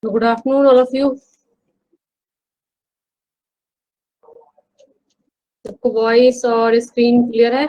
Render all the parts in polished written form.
Good afternoon all of you. सबको voice और screen clear है?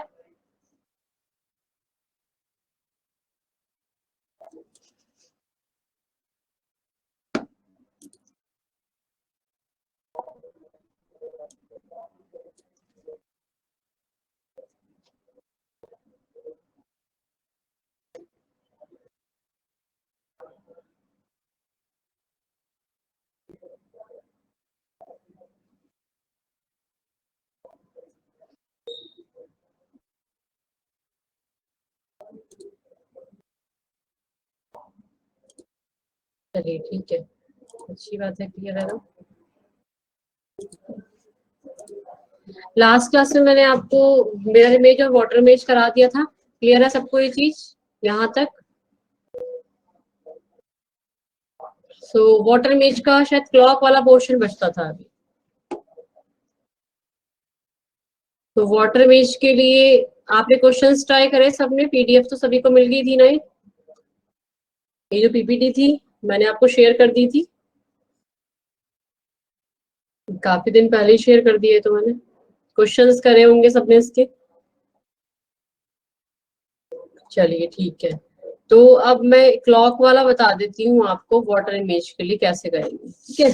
चलिए ठीक है, अच्छी बात है, क्लियर है ना। लास्ट क्लास में मैंने आपको मिरर इमेज और वाटर इमेज करा दिया था। क्लियर है सबको ये चीज यहाँ तक? सो वाटर इमेज का शायद क्लॉक वाला पोर्शन बचता था अभी। तो वाटर इमेज के लिए आपने क्वेश्चंस ट्राई करे सबने? पीडीएफ तो सभी को मिल गई थी ना? ये जो पीपीटी थी मैंने आपको शेयर कर दी थी, काफी दिन पहले ही शेयर कर दिए तो मैंने। क्वेश्चंस करे होंगे सबने इसके। चलिए ठीक है, तो अब मैं क्लॉक वाला बता देती हूँ आपको वाटर इमेज के लिए कैसे करेंगे। ठीक है,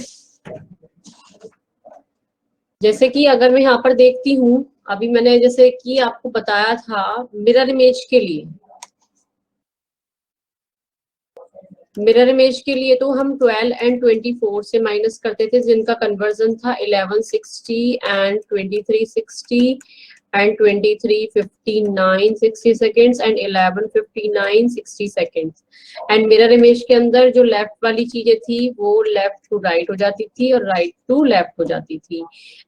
जैसे कि अगर मैं यहाँ पर देखती हूँ, अभी मैंने जैसे कि आपको बताया था मिरर इमेज के लिए। मिरर इमेज के लिए तो हम 12 एंड 24 से माइनस करते थे, जिनका कन्वर्जन था 1160 and 2360 and 2359 60 seconds and 1159 60 seconds। And mirror image के अंदर जो लेफ्ट वाली चीजें थी वो लेफ्ट टू राइट हो जाती थी और राइट टू लेफ्ट हो जाती थी।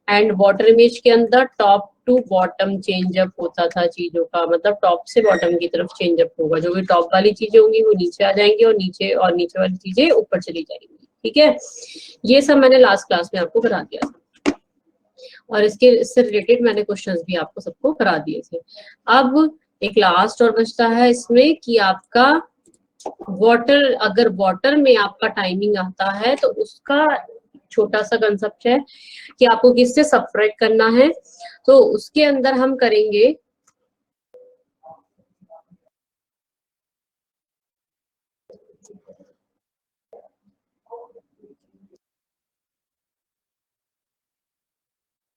एंड वाटर इमेज के अंदर top to bottom change up होता था चीजों का, मतलब टॉप से बॉटम की तरफ चेंज अप होगा। जो भी टॉप वाली चीजें होंगी वो नीचे आ जाएंगी और नीचे वाली चीजें ऊपर चली जाएंगी। ठीक है, ये सब मैंने लास्ट क्लास में आपको करा दिया था और इससे रिलेटेड मैंने क्वेश्चंस भी आपको सबको करा दिए थे। अब एक लास्ट और बचता है इसमें कि आपका वाटर, अगर वाटर में आपका टाइमिंग आता है तो उसका छोटा सा कंसेप्ट है कि आपको किससे सबट्रैक्ट करना है। तो उसके अंदर हम करेंगे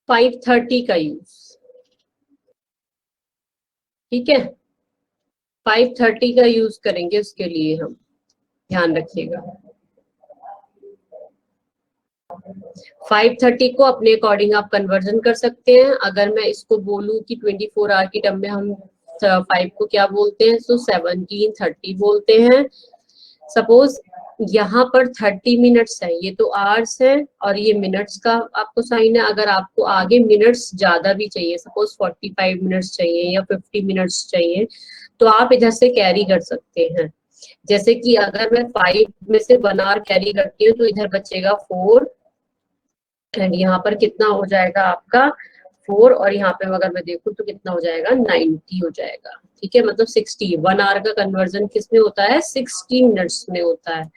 530 का यूज। ठीक है, 530 का यूज करेंगे उसके लिए हम, ध्यान रखिएगा। 530 को अपने अकॉर्डिंग आप कन्वर्जन कर सकते हैं। अगर मैं इसको बोलूं कि 24 आवर की टर्म में हम 5 को क्या बोलते हैं, तो 1730 बोलते हैं। सपोज यहाँ पर 30 मिनट्स है, ये तो आवर्स है और ये मिनट्स का आपको साइन है। अगर आपको आगे मिनट्स ज्यादा भी चाहिए, सपोज 45 मिनट्स चाहिए या 50 मिनट्स चाहिए, तो आप इधर से कैरी कर सकते हैं। जैसे कि अगर मैं 5 में से 1 आवर कैरी करती हूँ तो इधर बचेगा 4 एंड यहाँ पर कितना हो जाएगा आपका 4, और यहाँ पे अगर मैं देखूँ तो कितना हो जाएगा 90 हो जाएगा। ठीक है, मतलब 60, 1 आवर का कन्वर्जन किस में होता है, 60 मिनट्स में होता है।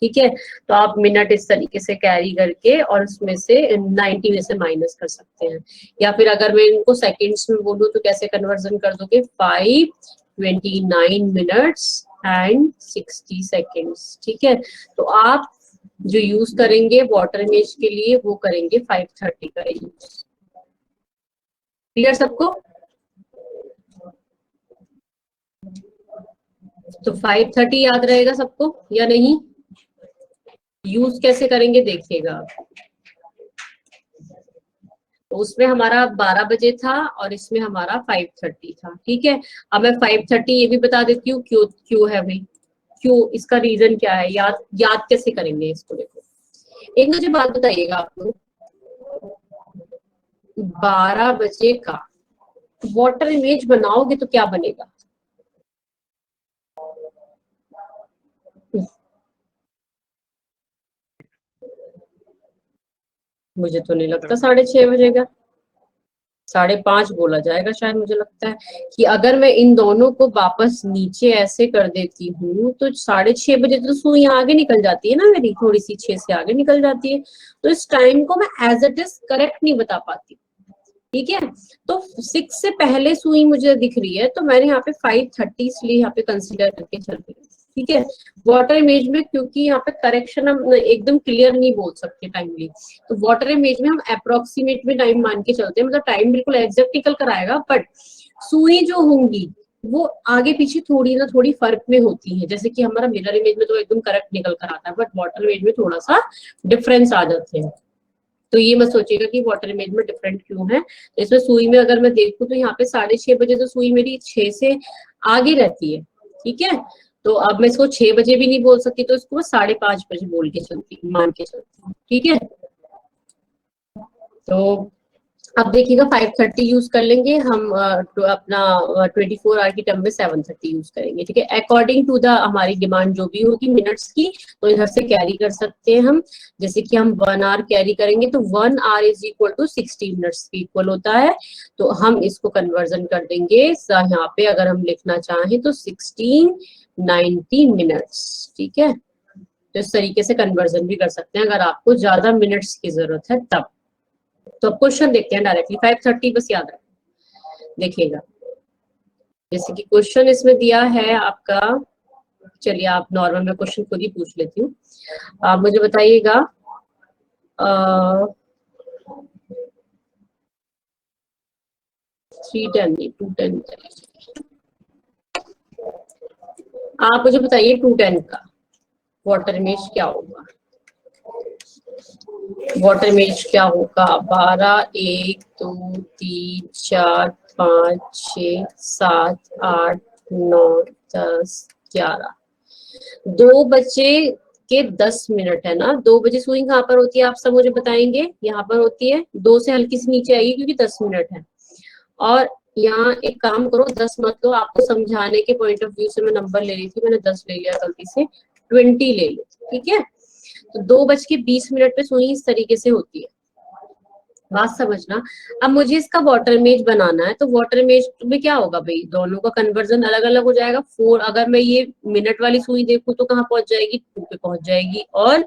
ठीक है, तो आप मिनट इस तरीके से कैरी करके और उसमें से 90 में से माइनस कर सकते हैं। या फिर अगर मैं इनको सेकेंड्स में बोलूँ तो कैसे कन्वर्जन कर दोगे, 529 मिनट्स एंड 60 सेकेंड्स। ठीक है, तो आप जो यूज करेंगे वाटर इमेज के लिए वो करेंगे 530 का यूज। क्लियर सबको? तो 530 याद रहेगा सबको या नहीं? यूज कैसे करेंगे देखिएगा। तो उसमें हमारा 12 बजे था और इसमें हमारा 530 था। ठीक है, अब मैं 530 ये भी बता देती हूँ क्यों क्यों है भाई, क्यों, इसका रीजन क्या है, याद याद कैसे करेंगे इसको। देखो, एक मुझे बात बताइएगा आप लोग, 12 बजे का वाटर इमेज बनाओगे तो क्या बनेगा? मुझे तो नहीं लगता 6:30 बजे का, 5:30 बोला जाएगा शायद। मुझे लगता है कि अगर मैं इन दोनों को वापस नीचे ऐसे कर देती हूँ तो 6:30 बजे तो सुई आगे निकल जाती है ना मेरी, थोड़ी सी 6 से आगे निकल जाती है, तो इस टाइम को मैं एज इट इज करेक्ट नहीं बता पाती। ठीक है, तो 6 से पहले सुई मुझे दिख रही है, तो मैंने यहाँ पे 5:30 इसलिए यहाँ पे कंसीडर करके चल रही हूँ। ठीक है, वाटर इमेज में क्योंकि यहाँ पे करेक्शन हम एकदम क्लियर नहीं बोल सकते टाइमली, तो वाटर इमेज में हम अप्रोक्सीमेट में टाइम मान के चलते हैं, मतलब टाइम बिल्कुल एग्जैक्ट निकल कर आएगा, बट सुई जो होंगी वो आगे पीछे थोड़ी ना थोड़ी फर्क में होती है। जैसे कि हमारा मिरर इमेज में तो एकदम करेक्ट निकल कर आता है, बट वाटर इमेज में थोड़ा सा डिफरेंस आ जाते हैं। तो ये मत सोचिएगा कि वाटर इमेज में डिफरेंट क्यों है। तो इसमें सुई में अगर मैं देखूं तो यहाँ पे 6:30 बजे तो सुई मेरी 6 से आगे रहती है। ठीक है, तो अब मैं इसको 6 बजे भी नहीं बोल सकती, तो इसको मैं 5:30 बजे बोल के चलती हूँ, मान के चलती हूँ। ठीक है, तो अब देखिएगा 5:30 यूज कर लेंगे हम, तो अपना 24 आवर की टर्म में 7:30 यूज करेंगे। ठीक है, अकॉर्डिंग टू द हमारी डिमांड जो भी होगी मिनट्स की, तो इधर से कैरी कर सकते हैं हम। जैसे कि हम 1 आवर कैरी करेंगे तो 1 hour is equal to 60 minutes के इक्वल होता है, तो हम इसको कन्वर्जन कर देंगे यहाँ पे, अगर हम लिखना चाहें तो 1690 मिनट्स। ठीक है, तो इस तरीके से कन्वर्जन भी कर सकते हैं अगर आपको ज्यादा मिनट्स की जरूरत है तब। तो अब क्वेश्चन देखते हैं डायरेक्टली, 5:30 बस याद रखें। देखिएगा, जैसे कि क्वेश्चन इसमें दिया है आपका, चलिए आप नॉर्मल में क्वेश्चन खुद ही पूछ लेती हूँ। आप मुझे बताइएगा 3:10 नहीं 2:10, आप मुझे बताइए 2:10 का वाटर इमेज क्या होगा? वाटर इमेज क्या होगा? 12, 1, 2, 3, 4, 5, 6, 7, 8, 9, 10, 11, 2 बजे के 10 मिनट है ना। 2 बजे सुई कहाँ पर होती है आप सब मुझे बताएंगे? यहाँ पर होती है, 2 से हल्की सी नीचे आएगी क्योंकि 10 मिनट है। और यहाँ एक काम करो, 10 मत लो, आपको समझाने के पॉइंट ऑफ व्यू से मैं नंबर ले रही थी, मैंने 10 ले लिया गलती से, 20 ले लो। ठीक है, तो 2:20 पे सुई इस तरीके से होती है, बात समझना। अब मुझे इसका वाटर इमेज बनाना है, तो वाटर इमेज में क्या होगा भाई, दोनों का कन्वर्जन अलग अलग हो जाएगा। 4, अगर मैं ये मिनट वाली सुई देखूं तो कहाँ पहुंच जाएगी? 2 पे पहुंच जाएगी, और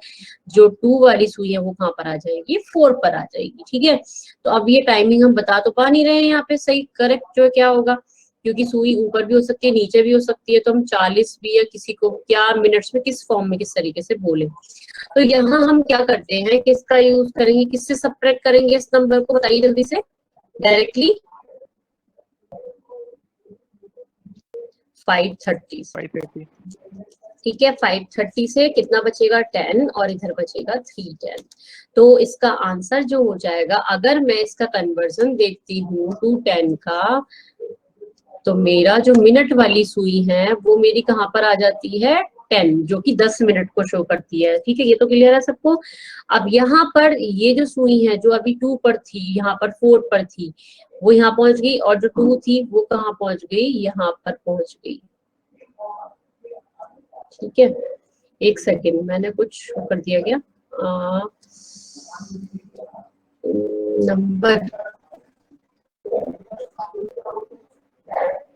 जो 2 वाली सुई है वो कहाँ पर आ जाएगी? 4 पर आ जाएगी। ठीक है, तो अब ये टाइमिंग हम बता तो पा नहीं रहे हैं यहाँ पे सही करेक्ट जो क्या होगा, क्योंकि सुई ऊपर भी हो सकती है नीचे भी हो सकती है, तो हम 40 भी या किसी को क्या मिनट्स में किस फॉर्म में किस तरीके से बोले। तो यहाँ हम क्या करते हैं, किसका यूज करेंगे, किससे सब्ट्रैक्ट करेंगे इस नंबर को, बताइए जल्दी से डायरेक्टली। 5:30 से। 5:30। ठीक है, 5:30 से कितना बचेगा? 10, और इधर बचेगा 3:10। तो इसका आंसर जो हो जाएगा, अगर मैं इसका कन्वर्जन देखती हूँ 2:10 का, तो मेरा जो मिनट वाली सुई है वो मेरी कहाँ पर आ जाती है? 10, जो कि 10 मिनट को शो करती है। ठीक है, ये तो क्लियर है सबको। अब यहाँ पर ये जो सुई है जो अभी 2 पर थी, यहाँ पर 4 पर थी, वो यहाँ पहुंच गई, और जो 2 थी वो कहाँ पहुंच गई? यहाँ पर पहुंच गई। ठीक है, एक सेकेंड, मैंने कुछ कर दिया क्या? नंबर,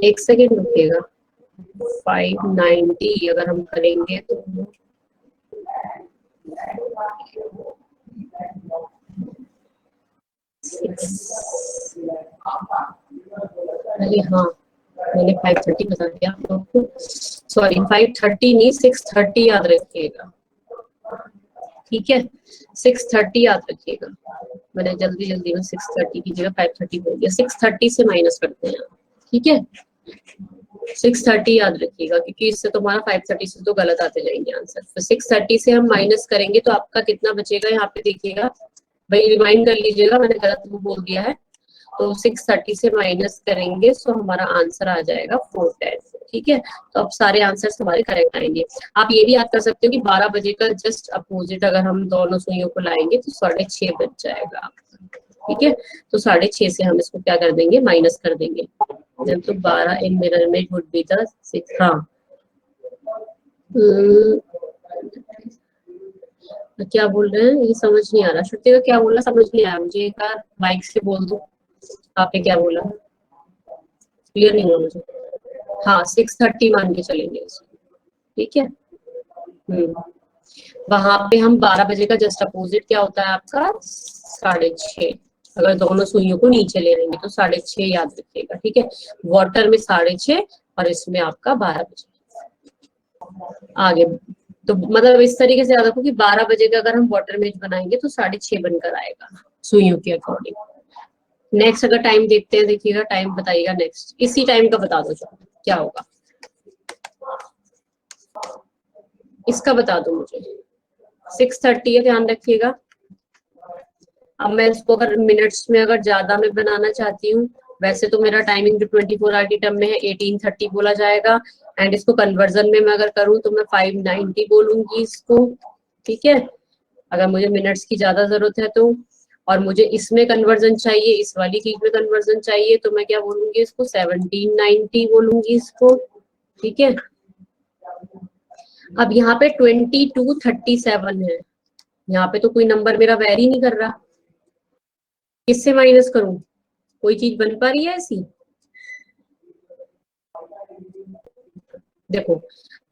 एक सेकेंड रुकिएगा। 590 अगर हम करेंगे तो अरे हाँ, मैंने 5:30 बता दिया आप लोग को, सॉरी 5:30 नहीं 6:30 याद रखिएगा। ठीक है, 6:30 याद रखिएगा, मैंने जल्दी जल्दी में 6:30 की जगह 5:30 बोल दिया। 6:30 से माइनस करते हैं, ठीक है, 6:30 याद रखिएगा, क्योंकि इससे तुम्हारा 5:30 से तो गलत आते जाएंगे आंसर। तो 6:30 से हम माइनस करेंगे तो आपका कितना बचेगा? यहाँ पे देखिएगा भाई, रिमाइंड कर लीजिएगा, मैंने गलत वो बोल दिया है। तो 6:30 से माइनस करेंगे तो हमारा आंसर आ जाएगा 4:10। ठीक है, तो अब सारे आंसर्स हमारे करेक्ट आएंगे। आप ये भी याद कर सकते हो कि 12 बजे का जस्ट अपोजिट अगर हम दोनों सुइयों को लाएंगे तो 6:30 बज जाएगा। ठीक है, तो 6:30 से हम इसको क्या कर देंगे, माइनस कर देंगे। जब तो 12 इन mirror image would be the 6। हाँ क्या बोल रहे हैं ये समझ नहीं आ रहा, श्रुति का क्या बोला समझ नहीं आया मुझे, एक बार माइक से बोल दो आपने क्या बोला, क्लियर नहीं हुआ मुझे। हाँ 6:30 मान के चलेंगे इसको, ठीक है। वहां पे हम 12 बजे का जस्ट अपोजिट क्या होता है आपका 6:30, अगर दोनों सुइयों को नीचे ले लेंगे तो 6:30 याद रखिएगा, ठीक है। वाटर में 6:30 और इसमें आपका 12 बजे। आगे तो मतलब इस तरीके से याद रखो कि 12 बजे का अगर हम वाटर मेज बनाएंगे तो 6:30 बनकर आएगा सुइयों के अकॉर्डिंग। नेक्स्ट अगर टाइम देखते हैं, देखिएगा टाइम बताइएगा नेक्स्ट, इसी टाइम का बता दो क्या होगा, इसका बता दो मुझे। 6:30 है, ध्यान रखिएगा। अब मैं इसको अगर मिनट्स में अगर ज्यादा मैं बनाना चाहती हूँ, वैसे तो मेरा टाइमिंग जो 24 आवर की टर्म में है 18:30 बोला जाएगा, एंड इसको कन्वर्जन में मैं अगर करूँ तो मैं 590 बोलूंगी इसको, ठीक है, अगर मुझे मिनट्स की ज्यादा जरूरत है तो। और मुझे इसमें कन्वर्जन चाहिए, इस वाली चीज में कन्वर्जन चाहिए, तो मैं क्या बोलूंगी इसको 1790 बोलूंगी इसको, ठीक है। अब यहाँ पे 2237 है, यहाँ पे तो कोई नंबर मेरा वेरी नहीं कर रहा, किससे माइनस करूं, कोई चीज बन पा रही है ऐसी, देखो।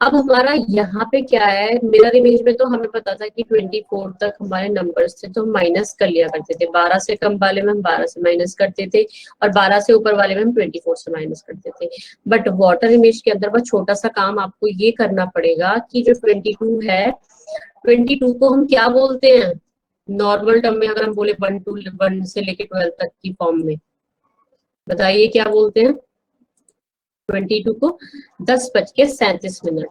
अब हमारा यहाँ पे क्या है, मिरर इमेज में तो हमें पता था कि 24 तक हमारे नंबर्स थे तो हम माइनस कर लिया करते थे, 12 से कम वाले में हम 12 से माइनस करते थे और 12 से ऊपर वाले में हम 24 से माइनस करते थे। बट वाटर इमेज के अंदर बस छोटा सा काम आपको ये करना पड़ेगा कि जो 22 है, 22 को हम क्या बोलते हैं नॉर्मल टर्म में, अगर हम बोले 1 से लेके 12 तक की फॉर्म में, बताइए क्या बोलते हैं 22 को 10:37।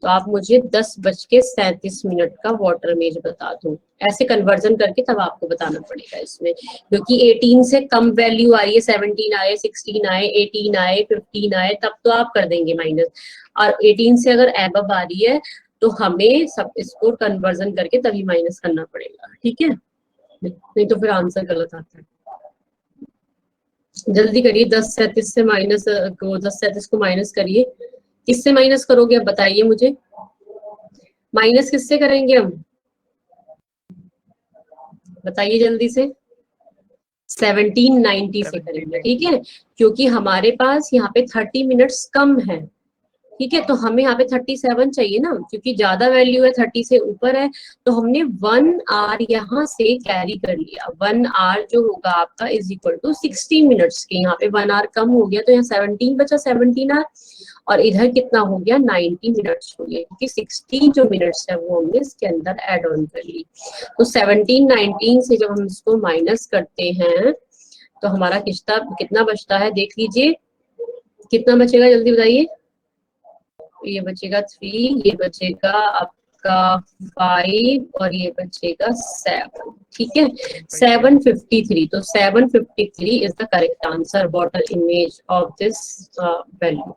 तो आप मुझे 10:37 का वाटर इमेज बता दो, ऐसे कन्वर्जन करके तब आपको बताना पड़ेगा इसमें, क्योंकि 18 से कम वैल्यू आ रही है, 17 आए, 16 आए, 18 आए, 15 आए, तब तो आप कर देंगे माइनस, और 18 से अगर एबव आ रही है तो हमें सब इसको कन्वर्जन करके तभी माइनस करना पड़ेगा, ठीक है, नहीं तो फिर आंसर गलत आता है। जल्दी करिए, 10:37 से माइनस को 10:37 को माइनस करिए, किससे माइनस करोगे अब बताइए मुझे, माइनस किससे करेंगे हम, बताइए जल्दी से, 1790 से करेंगे, ठीक है, क्योंकि हमारे पास यहाँ पे 30 मिनट्स कम है, ठीक है, तो हमें यहाँ पे 37 चाहिए ना, क्योंकि ज्यादा वैल्यू है 30 से ऊपर है, तो हमने 1 आवर यहाँ से कैरी कर लिया, 1 आवर जो होगा आपका इज इक्वल टू 60 मिनट्स के, यहाँ पे 1 आवर कम हो गया तो यहाँ 17 बचा, 17 आवर, और इधर कितना हो गया 90 मिनट्स हो गया, क्योंकि 60 जो मिनट्स है वो हमने इसके अंदर एड ऑन कर ली। तो 1719 से जब हम इसको माइनस करते हैं तो हमारा कितना बचता है देख लीजिए, कितना बचेगा जल्दी बताइए, ये बचेगा 3, ये बचेगा आपका 5 और ये बचेगा 7, ठीक है, 753, तो 753 is the correct answer water image of this value,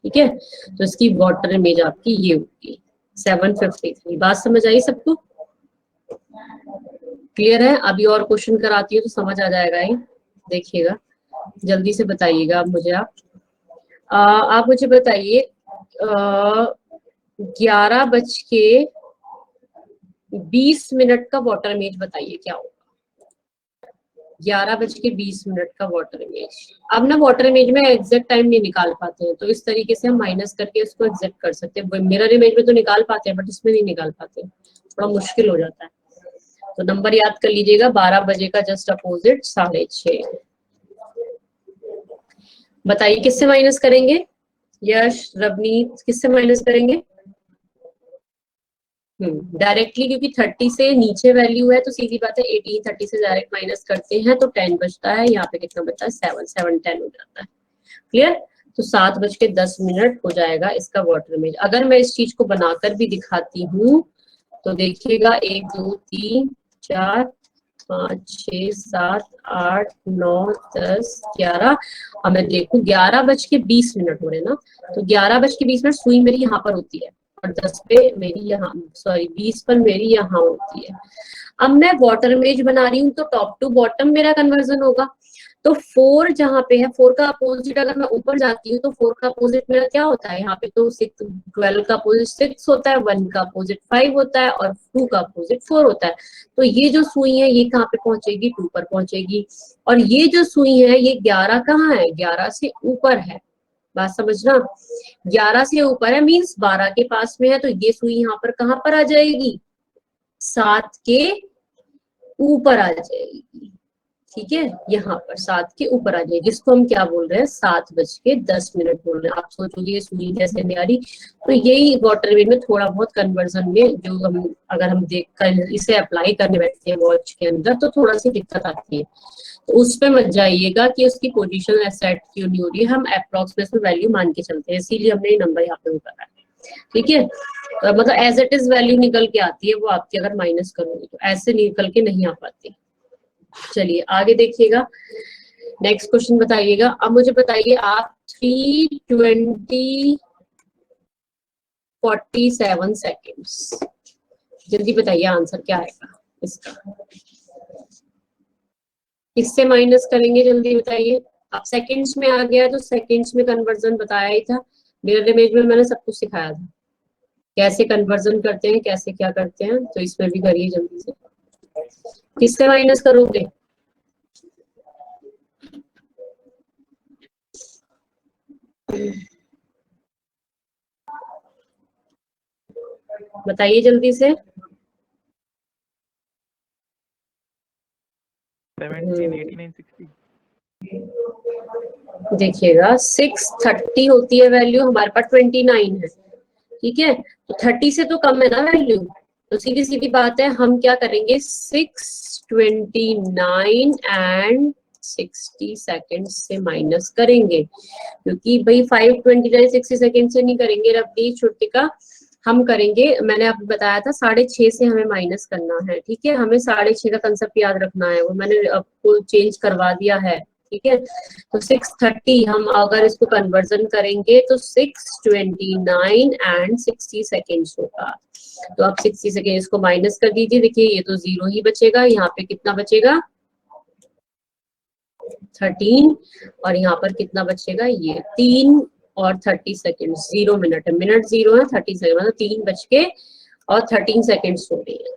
ठीक है, तो इसकी वाटर इमेज आपकी ये होगी 753। बात समझ आई सबको, क्लियर है? अभी और क्वेश्चन कराती हूँ तो समझ आ जाएगा ही, देखिएगा जल्दी से बताइएगा आप मुझे, आप मुझे बताइए 11:20 का वाटर इमेज बताइए क्या होगा, 11:20 का वाटर इमेज। अब ना वाटर इमेज में एग्जैक्ट टाइम नहीं निकाल पाते हैं, तो इस तरीके से हम माइनस करके उसको एग्जैक्ट कर सकते हैं, मिरर इमेज में तो निकाल पाते हैं बट इसमें नहीं निकाल पाते, थोड़ा मुश्किल हो जाता है। तो नंबर याद कर लीजिएगा, 12 बजे का जस्ट अपोजिट 6:30। बताइए किससे माइनस करेंगे, यश रवनीत किससे माइनस करेंगे, डायरेक्टली, क्योंकि 30 से नीचे वैल्यू है तो सीधी बात है 18, 30 से डायरेक्ट माइनस करते हैं तो 10 बचता है, यहाँ पे कितना बचता है 7, 7 10 हो जाता है, क्लियर। तो 7:10 हो जाएगा इसका वाटर इमेज। अगर मैं इस चीज को बनाकर भी दिखाती हूँ तो देखिएगा 1 2 3 4 5 6 7 8 9 10 11, और मैं देखूं 11:20 हो रहे ना, तो 11:20 सुई मेरी यहाँ पर होती है और 10 पे मेरी यहाँ, सॉरी 20 पर मेरी यहाँ होती है। अब मैं वाटर इमेज बना रही हूँ तो टॉप टू बॉटम मेरा कन्वर्जन होगा। तो 4 जहाँ पे है, 4 का अपोजिट अगर मैं ऊपर जाती हूँ तो 4 का अपोजिट मेरा क्या होता है, यहाँ पे तो 6, 12 का अपोजिट 6 होता है, 1 का अपोजिट 5 होता है और 2 का अपोजिट 4 होता है। तो ये जो सुई है ये कहाँ पे पहुंचेगी, 2 पर पहुंचेगी। और ये जो सुई है ये 11 कहाँ है, 11 से ऊपर है। बात समझना, 11 से ऊपर है मीन्स 12 के पास में है, तो ये सुई यहाँ पर कहाँ पर आ जाएगी, 7 के ऊपर आ जाएगी। ठीक है, यहाँ पर 7 के ऊपर आ जाएगी, जिसको हम क्या बोल रहे हैं, 7:10 बोल रहे हैं। आप सोचोगे ये सुई कैसे नहीं आ रही, तो यही वाटर वेव में थोड़ा बहुत कन्वर्जन में जो हम अगर हम देख कर इसे अप्लाई करने बैठते हैं वॉच के अंदर तो थोड़ा सी दिक्कत आती है। तो उस पे मत जाइएगा कि उसकी पोजीशन सेट क्यों नहीं हो रही है, हम अप्रोक्सीमेट वैल्यू मान के चलते हैं, इसीलिए हमने ये नंबर यहाँ पे उतारा है। ठीक है, तो मतलब एज इट इज वैल्यू निकल के आती है वो आपकी, अगर माइनस करोगे तो ऐसे निकल के नहीं आ पाती। चलिए आगे देखिएगा, नेक्स्ट क्वेश्चन बताइएगा। अब मुझे बताइए आप 3:20:47 सेकेंड्स, जल्दी बताइए आंसर क्या आएगा इसका, किससे माइनस करेंगे जल्दी बताइए। अब सेकंड्स में आ गया तो सेकंड्स में कन्वर्जन बताया ही था, मिरर इमेज में मैंने सब कुछ सिखाया था कैसे कन्वर्जन करते हैं, कैसे क्या करते हैं, तो इसमें भी करिए जल्दी से। किससे माइनस करोगे, बताइए जल्दी से। 17, 89, 60। देखिएगा 630 होती है वैल्यू, हमारे पास 29 है। ठीक है, तो 30 से तो कम है ना वैल्यू, तो सीधी सीधी बात है हम क्या करेंगे, 629 एंड 60 सेकेंड से माइनस करेंगे, क्योंकि भाई 529 60 सेकेंड से नहीं करेंगे रबी छुट्टी का, हम करेंगे, मैंने आपको बताया था 6:30 से हमें माइनस करना है। ठीक है, हमें 6:30 का कंसेप्ट याद रखना है, वो मैंने आपको चेंज करवा दिया है। ठीक है, तो 630 हम अगर इसको कन्वर्जन करेंगे तो 629 एंड 60 सेकेंड्स होगा। तो आप 60 सेकेंड इसको माइनस कर दीजिए, देखिए ये तो 0 ही बचेगा, यहाँ पे कितना बचेगा 13, और यहाँ पर कितना बचेगा, ये 3 और 30 सेकेंड, 0 मिनट है, मिनट 0 है, 30 सेकेंड मतलब 3 बज के और 13 सेकेंड हो रही है।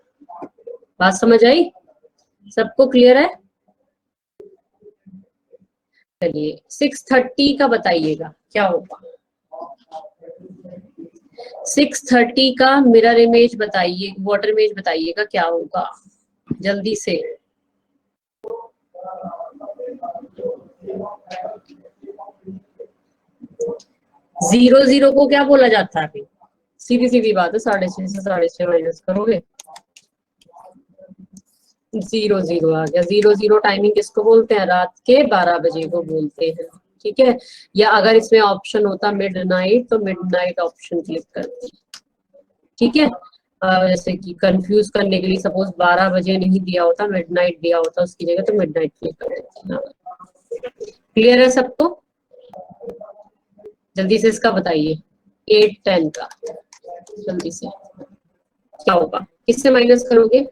बात समझ आई, सबको क्लियर है। चलिए 630 का बताइएगा क्या होगा, 630 का मिरर इमेज बताइए, वाटर इमेज बताइएगा क्या होगा जल्दी से। 0 को क्या बोला जाता है, अभी सीधी सीधी बात है, 6:30 से 6:30 माइनस करोगे, 0 आ गया। 0 टाइमिंग किसको बोलते हैं, रात के 12 बजे को बोलते हैं। ठीक है, या अगर इसमें ऑप्शन होता मिड नाइट तो मिड नाइट ऑप्शन क्लिक करते हैं। ठीक है, जैसे कि कंफ्यूज करने के लिए सपोज 12 बजे नहीं दिया होता, मिडनाइट दिया होता उसकी जगह, तो मिडनाइट क्लिक कर देते हैं। क्लियर है सबको, जल्दी से इसका बताइए 8:10 का, जल्दी से क्या होगा, किससे माइनस करोगे,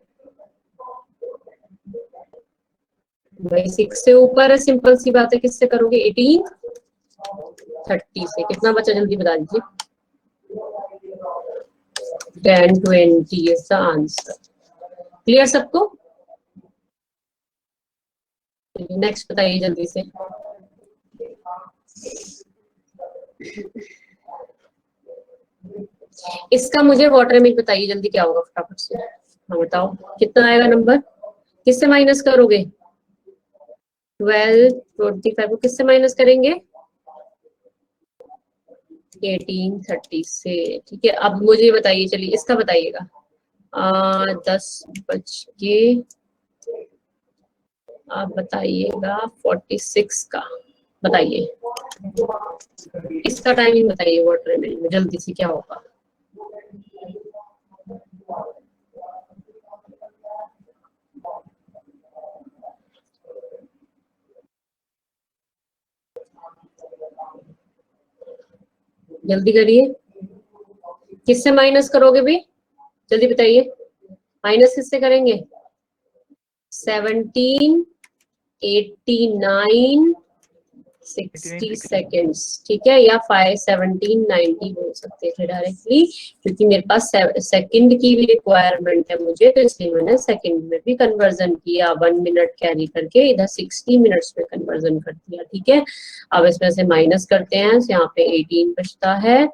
भाई 6 से ऊपर है, सिंपल सी बात है, किससे करोगे, 18:30 से, कितना बचा जल्दी बता दीजिए, 10:20 इज द आंसर। क्लियर सबको, नेक्स्ट बताइए जल्दी से। इसका मुझे वाटर इमेज बताइए जल्दी क्या होगा फटाफट से, हाँ बताओ कितना आएगा नंबर, किससे माइनस करोगे, 12:25 को किससे माइनस करेंगे, 18:30 से। ठीक है, अब मुझे बताइए, चलिए इसका बताइएगा, 10 बज के, आप बताइएगा 46 का बताइए, इसका टाइमिंग बताइए वाटर इमेज में जल्दी से क्या होगा, जल्दी करिए। किससे माइनस करोगे भी, जल्दी बताइए, माइनस किससे करेंगे? 17, 89, 60 सेकेंड्स, ठीक है, या 5, 17, 90 बोल सकते थे डायरेक्टली, क्योंकि मेरे पास सेकंड की भी रिक्वायरमेंट है मुझे, तो इसलिए मैंने सेकंड में भी कन्वर्जन किया, 1 मिनट कैरी करके इधर 60 मिनट्स में कन्वर्जन कर दिया, ठीक है। अब इसमें से माइनस करते हैं, तो यहाँ पे 18 बचता है,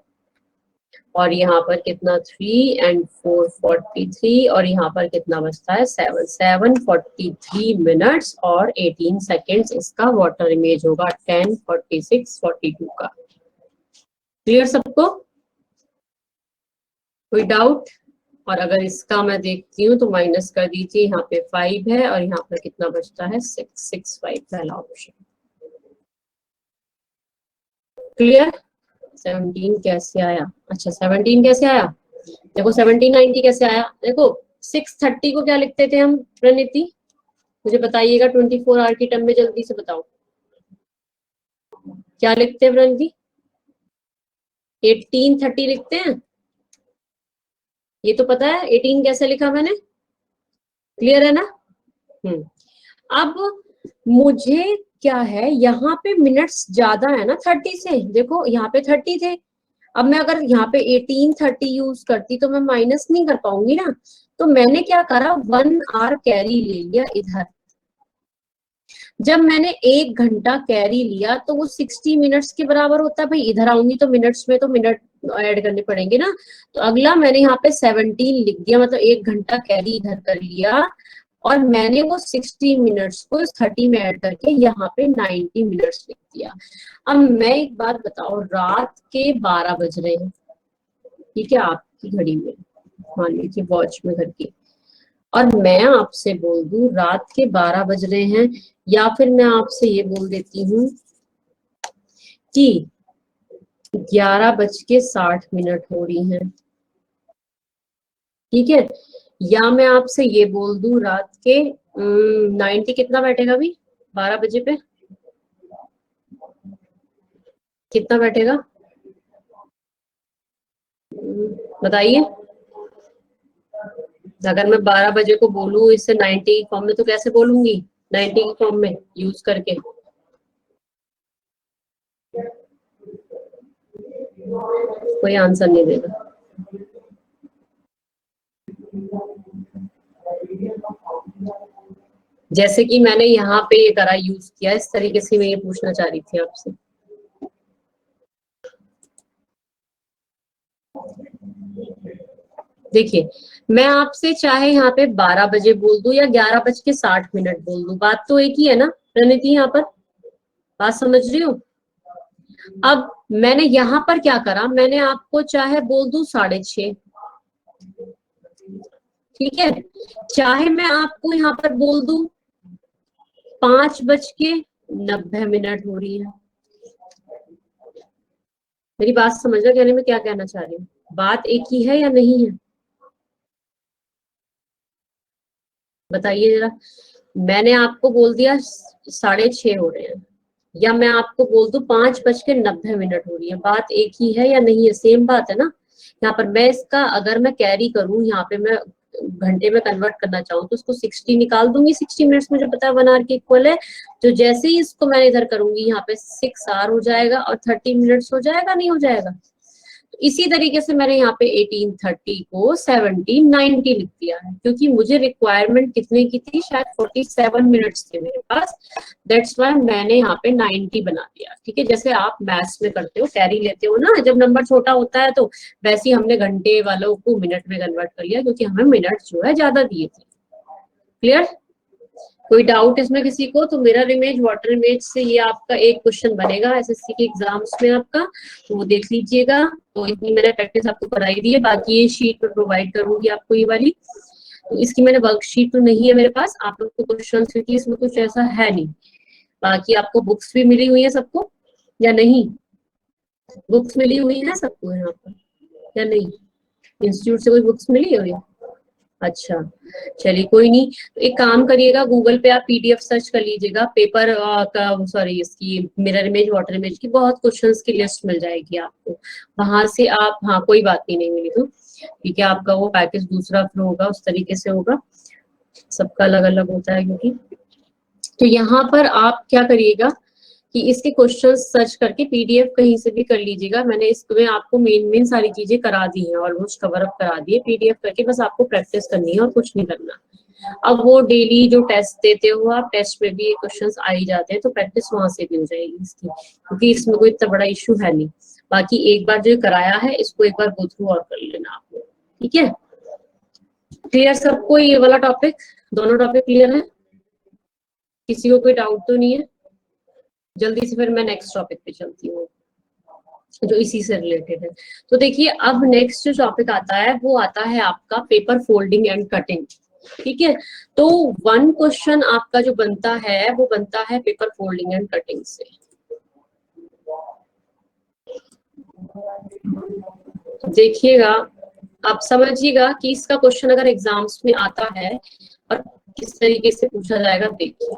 और यहाँ पर कितना 3 एंड 4 43, और यहाँ पर कितना बचता है 7 43 मिनट्स और 18 सेकेंड्स। इसका वाटर इमेज होगा 10 46 42 का। क्लियर सबको, कोई डाउट? और अगर इसका मैं देखती हूँ तो माइनस कर दीजिए, यहाँ पे 5 है और यहाँ पर कितना बचता है 665, पहला ऑप्शन। क्लियर? 17 कैसे आया? अच्छा 17 कैसे आया, देखो 1790 कैसे आया, देखो 630 को क्या लिखते थे हम प्रणीति, मुझे बताइएगा 24 आवर की टर्म में, जल्दी से बताओ क्या लिखते हैं प्रणीति? 1830 लिखते हैं, ये तो पता है 18 कैसे लिखा मैंने, क्लियर है ना? अब मुझे क्या है, यहाँ पे मिनट्स ज्यादा है ना 30 से, देखो यहाँ पे 30 थे, अब मैं अगर यहाँ पे 1830 यूज करती तो मैं माइनस नहीं कर पाऊंगी ना, तो मैंने क्या करा 1 आवर कैरी ले लिया इधर। जब मैंने 1 घंटा कैरी लिया तो वो 60 मिनट्स के बराबर होता है, भाई इधर आऊंगी तो मिनट्स में तो मिनट ऐड करने पड़ेंगे ना, तो अगला मैंने यहाँ पे 17 लिख दिया, मतलब 1 घंटा कैरी इधर कर लिया, और मैंने वो 60 मिनट्स को 30 में ऐड करके यहाँ पे 90 मिनट्स लिख दिया। अब मैं एक बात बताओ, रात के 12 बज रहे हैं, ठीक है, आपकी घड़ी में, मान लीजिए वॉच में घर की, और मैं आपसे बोल दूं रात के 12 बज रहे हैं, या फिर मैं आपसे ये बोल देती हूँ कि 11:60 हो रही हैं, ठीक है, या मैं आपसे ये बोल दूं रात के 90 कितना बैठेगा अभी 12 बजे पे, कितना बैठेगा बताइए। अगर मैं 12 बजे को बोलूं इससे 90 की फॉर्म में, तो कैसे बोलूंगी 90 की फॉर्म में यूज करके, कोई आंसर नहीं देगा। जैसे कि मैंने यहाँ पे ये करा, यूज किया, इस तरीके से मैं ये पूछना चाह रही थी आपसे। देखिए, मैं आपसे चाहे यहाँ पे 12 बजे बोल दूं या 11:60 बोल दूं, बात तो एक ही है ना प्रणीति, यहाँ पर बात समझ रही हो? अब मैंने यहाँ पर क्या करा, मैंने आपको चाहे बोल दूं 6:30, ठीक है, चाहे मैं आपको यहाँ पर बोल दूं 5:90 हो रही है, मेरी बात समझ रहे कहने में क्या कहना चाह रही हूँ, बात एक ही है या नहीं है, बताइए जरा। मैंने आपको बोल दिया 6:30 हो रहे हैं, या मैं आपको बोल दूं 5:90 हो रही है, बात एक ही है या नहीं है, सेम बात है ना। यहाँ पर मैं इसका अगर मैं कैरी करूं, यहाँ पे मैं घंटे में कन्वर्ट करना चाहूँ तो उसको 60 निकाल दूंगी, 60 मिनट्स मुझे पता है 1 आवर के इक्वल है, तो जैसे ही इसको मैंने इधर करूंगी यहाँ पे 6 आवर हो जाएगा और 30 मिनट्स हो जाएगा, नहीं हो जाएगा? तो इसी तरीके से मैंने यहाँ पे 1830 को 1790 लिख दिया है, क्योंकि मुझे रिक्वायरमेंट कितने की थी, शायद 47 मिनट्स थे मेरे पास, दैट्स व्हाई मैंने यहाँ पे 90 बना दिया, ठीक है। जैसे आप मैथ्स में करते हो, कैरी लेते हो ना, जब नंबर छोटा होता है तो वैसे ही हमने घंटे वालों को मिनट में कन्वर्ट कर लिया, क्योंकि हमें मिनट जो है ज्यादा दिए थे। क्लियर? कोई डाउट इसमें किसी को? तो मिरर इमेज वाटर इमेज से ये आपका एक क्वेश्चन बनेगा एसएससी के एग्जाम्स में आपका, तो वो देख लीजिएगा। तो इतनी मैंने प्रैक्टिस आपको कराई दी है, बाकी ये शीट में प्रोवाइड करूंगी आपको ये वाली, तो इसकी मैंने वर्कशीट तो नहीं है मेरे पास, आप लोग को क्वेश्चन, क्योंकि इसमें कुछ ऐसा है नहीं। बाकी आपको बुक्स भी मिली हुई है सबको या नहीं? बुक्स मिली हुई है सबको यहाँ पर या नहीं? इंस्टीट्यूट से कोई बुक्स मिली हुई है? अच्छा, चलिए कोई नहीं। तो एक काम करिएगा, गूगल पे आप पीडीएफ सर्च कर लीजिएगा पेपर का, सॉरी इसकी मिरर इमेज वाटर इमेज की, बहुत क्वेश्चंस की लिस्ट मिल जाएगी आपको। वहां से आप, हाँ कोई बात नहीं मिली तो ठीक है, आपका वो पैकेज दूसरा फ्लो होगा, उस तरीके से होगा, सबका अलग अलग होता है क्योंकि। तो यहाँ पर आप क्या करिएगा कि इसके क्वेश्चन सर्च करके पीडीएफ कहीं से भी कर लीजिएगा। मैंने इसमें आपको मेन मेन सारी चीजें करा दी हैं, ऑलमोस्ट कवर अप करा दी है पीडीएफ करके, बस आपको प्रैक्टिस करनी है और कुछ नहीं करना। अब वो डेली जो टेस्ट देते हो आप, टेस्ट में भी ये क्वेश्चंस आ ही जाते हैं, तो प्रैक्टिस वहां से भी हो जाएगी इसकी, क्योंकि इसमें कोई इतना बड़ा इशू है नहीं। बाकी एक बार जो कराया है इसको एक बार गो थ्रू और कर लेना आप लोग, ठीक है। क्लियर सबको ये वाला टॉपिक, दोनों टॉपिक क्लियर है, किसी को कोई डाउट तो नहीं है? जल्दी से फिर मैं नेक्स्ट टॉपिक पे चलती हूँ जो इसी से रिलेटेड है। तो देखिए अब नेक्स्ट जो टॉपिक आता है वो आता है आपका पेपर फोल्डिंग एंड कटिंग, ठीक है। तो वन क्वेश्चन आपका जो बनता है वो बनता है पेपर फोल्डिंग एंड कटिंग से। देखिएगा, आप समझिएगा कि इसका क्वेश्चन अगर एग्जाम्स में आता है और किस तरीके से पूछा जाएगा, देखिए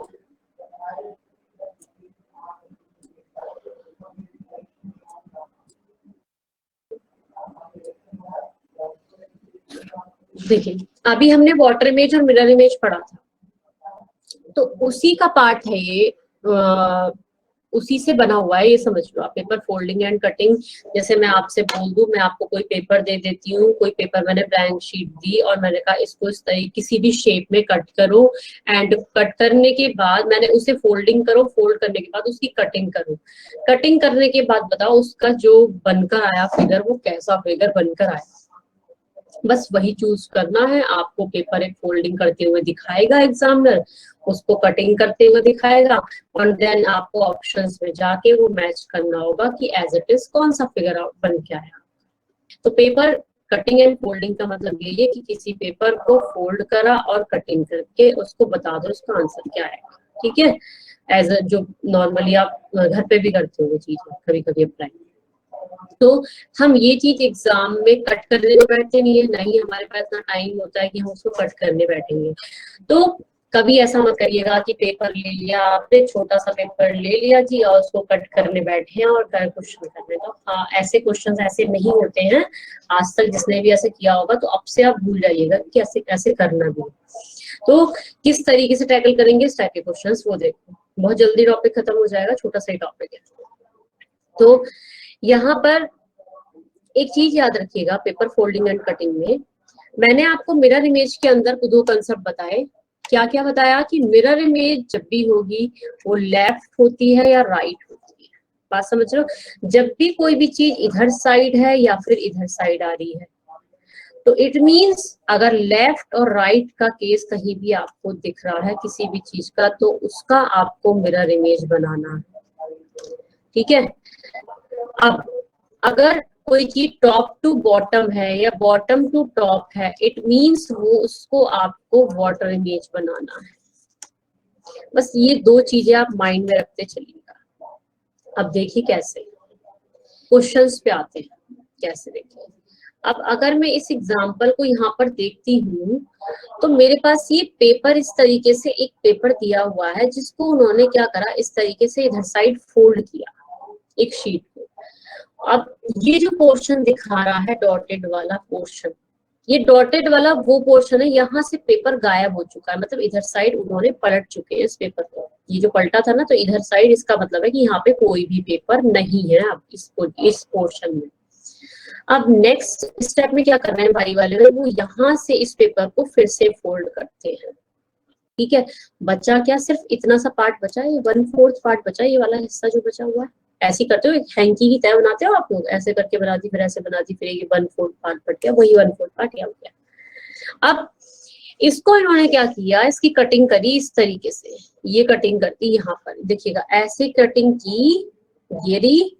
देखिए अभी हमने वाटर इमेज और मिरर इमेज पढ़ा था, तो उसी का पार्ट है ये, उसी से बना हुआ है, ये समझ लो आप। पेपर फोल्डिंग एंड कटिंग, जैसे मैं आपसे बोल दूं, मैं आपको कोई पेपर दे देती हूँ, कोई पेपर मैंने ब्लैंक शीट दी और मैंने कहा इसको इस तरीके किसी भी शेप में कट करो, एंड कट करने के बाद मैंने उसे फोल्डिंग करो, फोल्ड करने के बाद उसकी कटिंग करो, कटिंग करने के बाद बताओ उसका जो बनकर आया फिगर वो कैसा फिगर बनकर आया। बस वही चूज करना है आपको। पेपर एक फोल्डिंग करते हुए दिखाएगा एग्जामिनर, उसको कटिंग करते हुए दिखाएगा, और देन आपको ऑप्शंस में जाके वो मैच करना होगा कि एज इट इज कौन सा फिगर आउट बन के आया। तो पेपर कटिंग एंड फोल्डिंग का मतलब ये है कि किसी पेपर को फोल्ड करा और कटिंग करके उसको बता दो उसका आंसर क्या आएगा, ठीक है। एज जो नॉर्मली आप घर पे भी करते हो वो चीज कभी कभी अप्लाई। तो हम ये चीज एग्जाम में कट करने बैठते नहीं है, नहीं हमारे पास इतना टाइम होता है कि हम उसको कट करने बैठेंगे। तो कभी ऐसा मत करिएगा कि पेपर ले लिया आपने, छोटा सा पेपर ले लिया जी और उसको कट करने बैठे हैं और कर क्वेश्चन करने। तो हाँ, ऐसे क्वेश्चंस ऐसे नहीं होते हैं, आज तक जिसने भी ऐसे किया होगा तो अब से आप भूल जाइएगा कि ऐसे ऐसे करना भी। तो किस तरीके से टैकल करेंगे इस टाइप के क्वेश्चंस, वो देखो बहुत जल्दी टॉपिक खत्म हो जाएगा, छोटा सा ही टॉपिक है। तो यहाँ पर एक चीज याद रखिएगा, पेपर फोल्डिंग एंड कटिंग में मैंने आपको मिरर इमेज के अंदर दो कंसेप्ट बताए। क्या क्या बताया कि मिरर इमेज जब भी होगी वो लेफ्ट होती है या राइट होती है, बात समझ रहे हो। जब भी कोई भी चीज इधर साइड है या फिर इधर साइड आ रही है, तो इट मींस अगर लेफ्ट और राइट का केस कहीं भी आपको दिख रहा है किसी भी चीज का, तो उसका आपको मिरर इमेज बनाना है, ठीक है। अब अगर कोई चीज टॉप टू बॉटम है या बॉटम टू टॉप है, इट मींस वो उसको आपको वाटर इमेज बनाना है। बस ये दो चीजें आप माइंड में रखते चलिएगा। अब देखिए कैसे क्वेश्चंस पे आते हैं, कैसे देखिए। अब अगर मैं इस एग्जांपल को यहाँ पर देखती हूँ, तो मेरे पास ये पेपर इस तरीके से एक पेपर दिया हुआ है जिसको उन्होंने क्या करा, इस तरीके से इधर साइड फोल्ड किया एक शीट को। अब ये जो पोर्शन दिखा रहा है डॉटेड वाला पोर्शन, ये डॉटेड वाला वो पोर्शन है, यहाँ से पेपर गायब हो चुका है, मतलब इधर साइड उन्होंने पलट चुके हैं इस पेपर को। ये जो पलटा था ना, तो इधर साइड इसका मतलब है कि यहाँ पे कोई भी पेपर नहीं है अब इस पोर्शन में। अब नेक्स्ट स्टेप में क्या करना है भाई वाले, वो यहाँ से इस पेपर को फिर से फोल्ड करते हैं, ठीक है। बचा क्या, सिर्फ इतना सा पार्ट बचा है, 1/4 पार्ट बचा है, ये वाला हिस्सा जो बचा हुआ है। ऐसे करते हो, एक हैंकी की तरह बनाते हो आप लोग, ऐसे करके बना दी फिर ऐसे बना दी, फिर ये 1/4 पार्ट बच गया, वही 1/4 पार्ट यहाँ हो गया। अब इसको इन्होंने क्या किया, इसकी कटिंग करी इस तरीके से, ये कटिंग करती यहाँ पर देखिएगा, ऐसे कटिंग की, ये रही,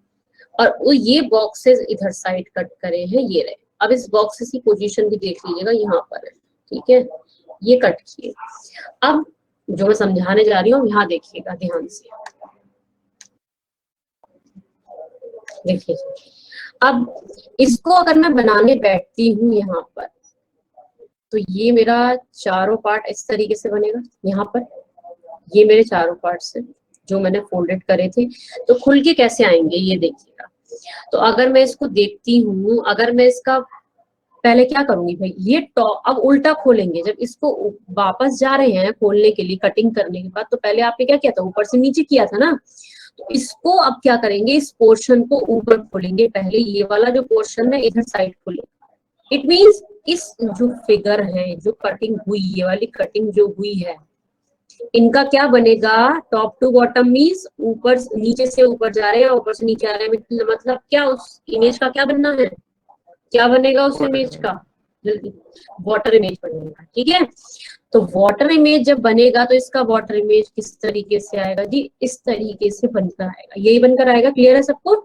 और ये बॉक्सेस इधर साइड कट करे हैं, ये रहे। अब इस बॉक्सेस की पोजीशन भी देख लीजिएगा, यहाँ पर है, ठीक है, ये कट किए। अब जो मैं समझाने जा रही हूँ यहाँ देखिएगा ध्यान से, देखिए। अब इसको अगर मैं बनाने बैठती हूँ यहाँ पर, तो ये मेरा चारों पार्ट इस तरीके से बनेगा यहाँ पर, ये मेरे चारों पार्ट्स हैं जो मैंने फोल्डेड करे थे। तो खुल के कैसे आएंगे ये देखिएगा। तो अगर मैं इसको देखती हूँ, अगर मैं इसका पहले क्या करूंगी भाई, ये टॉप अब उल्टा खोलेंगे, जब इसको वापस जा रहे हैं खोलने के लिए कटिंग करने के बाद, तो पहले आपने क्या किया था, ऊपर से नीचे किया था ना। तो इसको अब क्या करेंगे, इस पोर्शन को ऊपर खोलेंगे, पहले ये वाला जो पोर्शन है इधर साइड खोलेंगे। इट मीन्स इस जो फिगर है, जो कटिंग हुई, ये वाली कटिंग जो हुई है, इनका क्या बनेगा, टॉप टू बॉटम मीन्स ऊपर नीचे से ऊपर जा रहे हैं, ऊपर से नीचे आ रहे हैं, मतलब क्या उस इमेज का क्या बनना है, क्या बनेगा उस इमेज का, जल्दी, वाटर इमेज बनेगा। ठीक है, तो वाटर इमेज जब बनेगा तो इसका वाटर इमेज किस तरीके से आएगा जी, इस तरीके से बनकर आएगा, यही बनकर आएगा। क्लियर है सबको।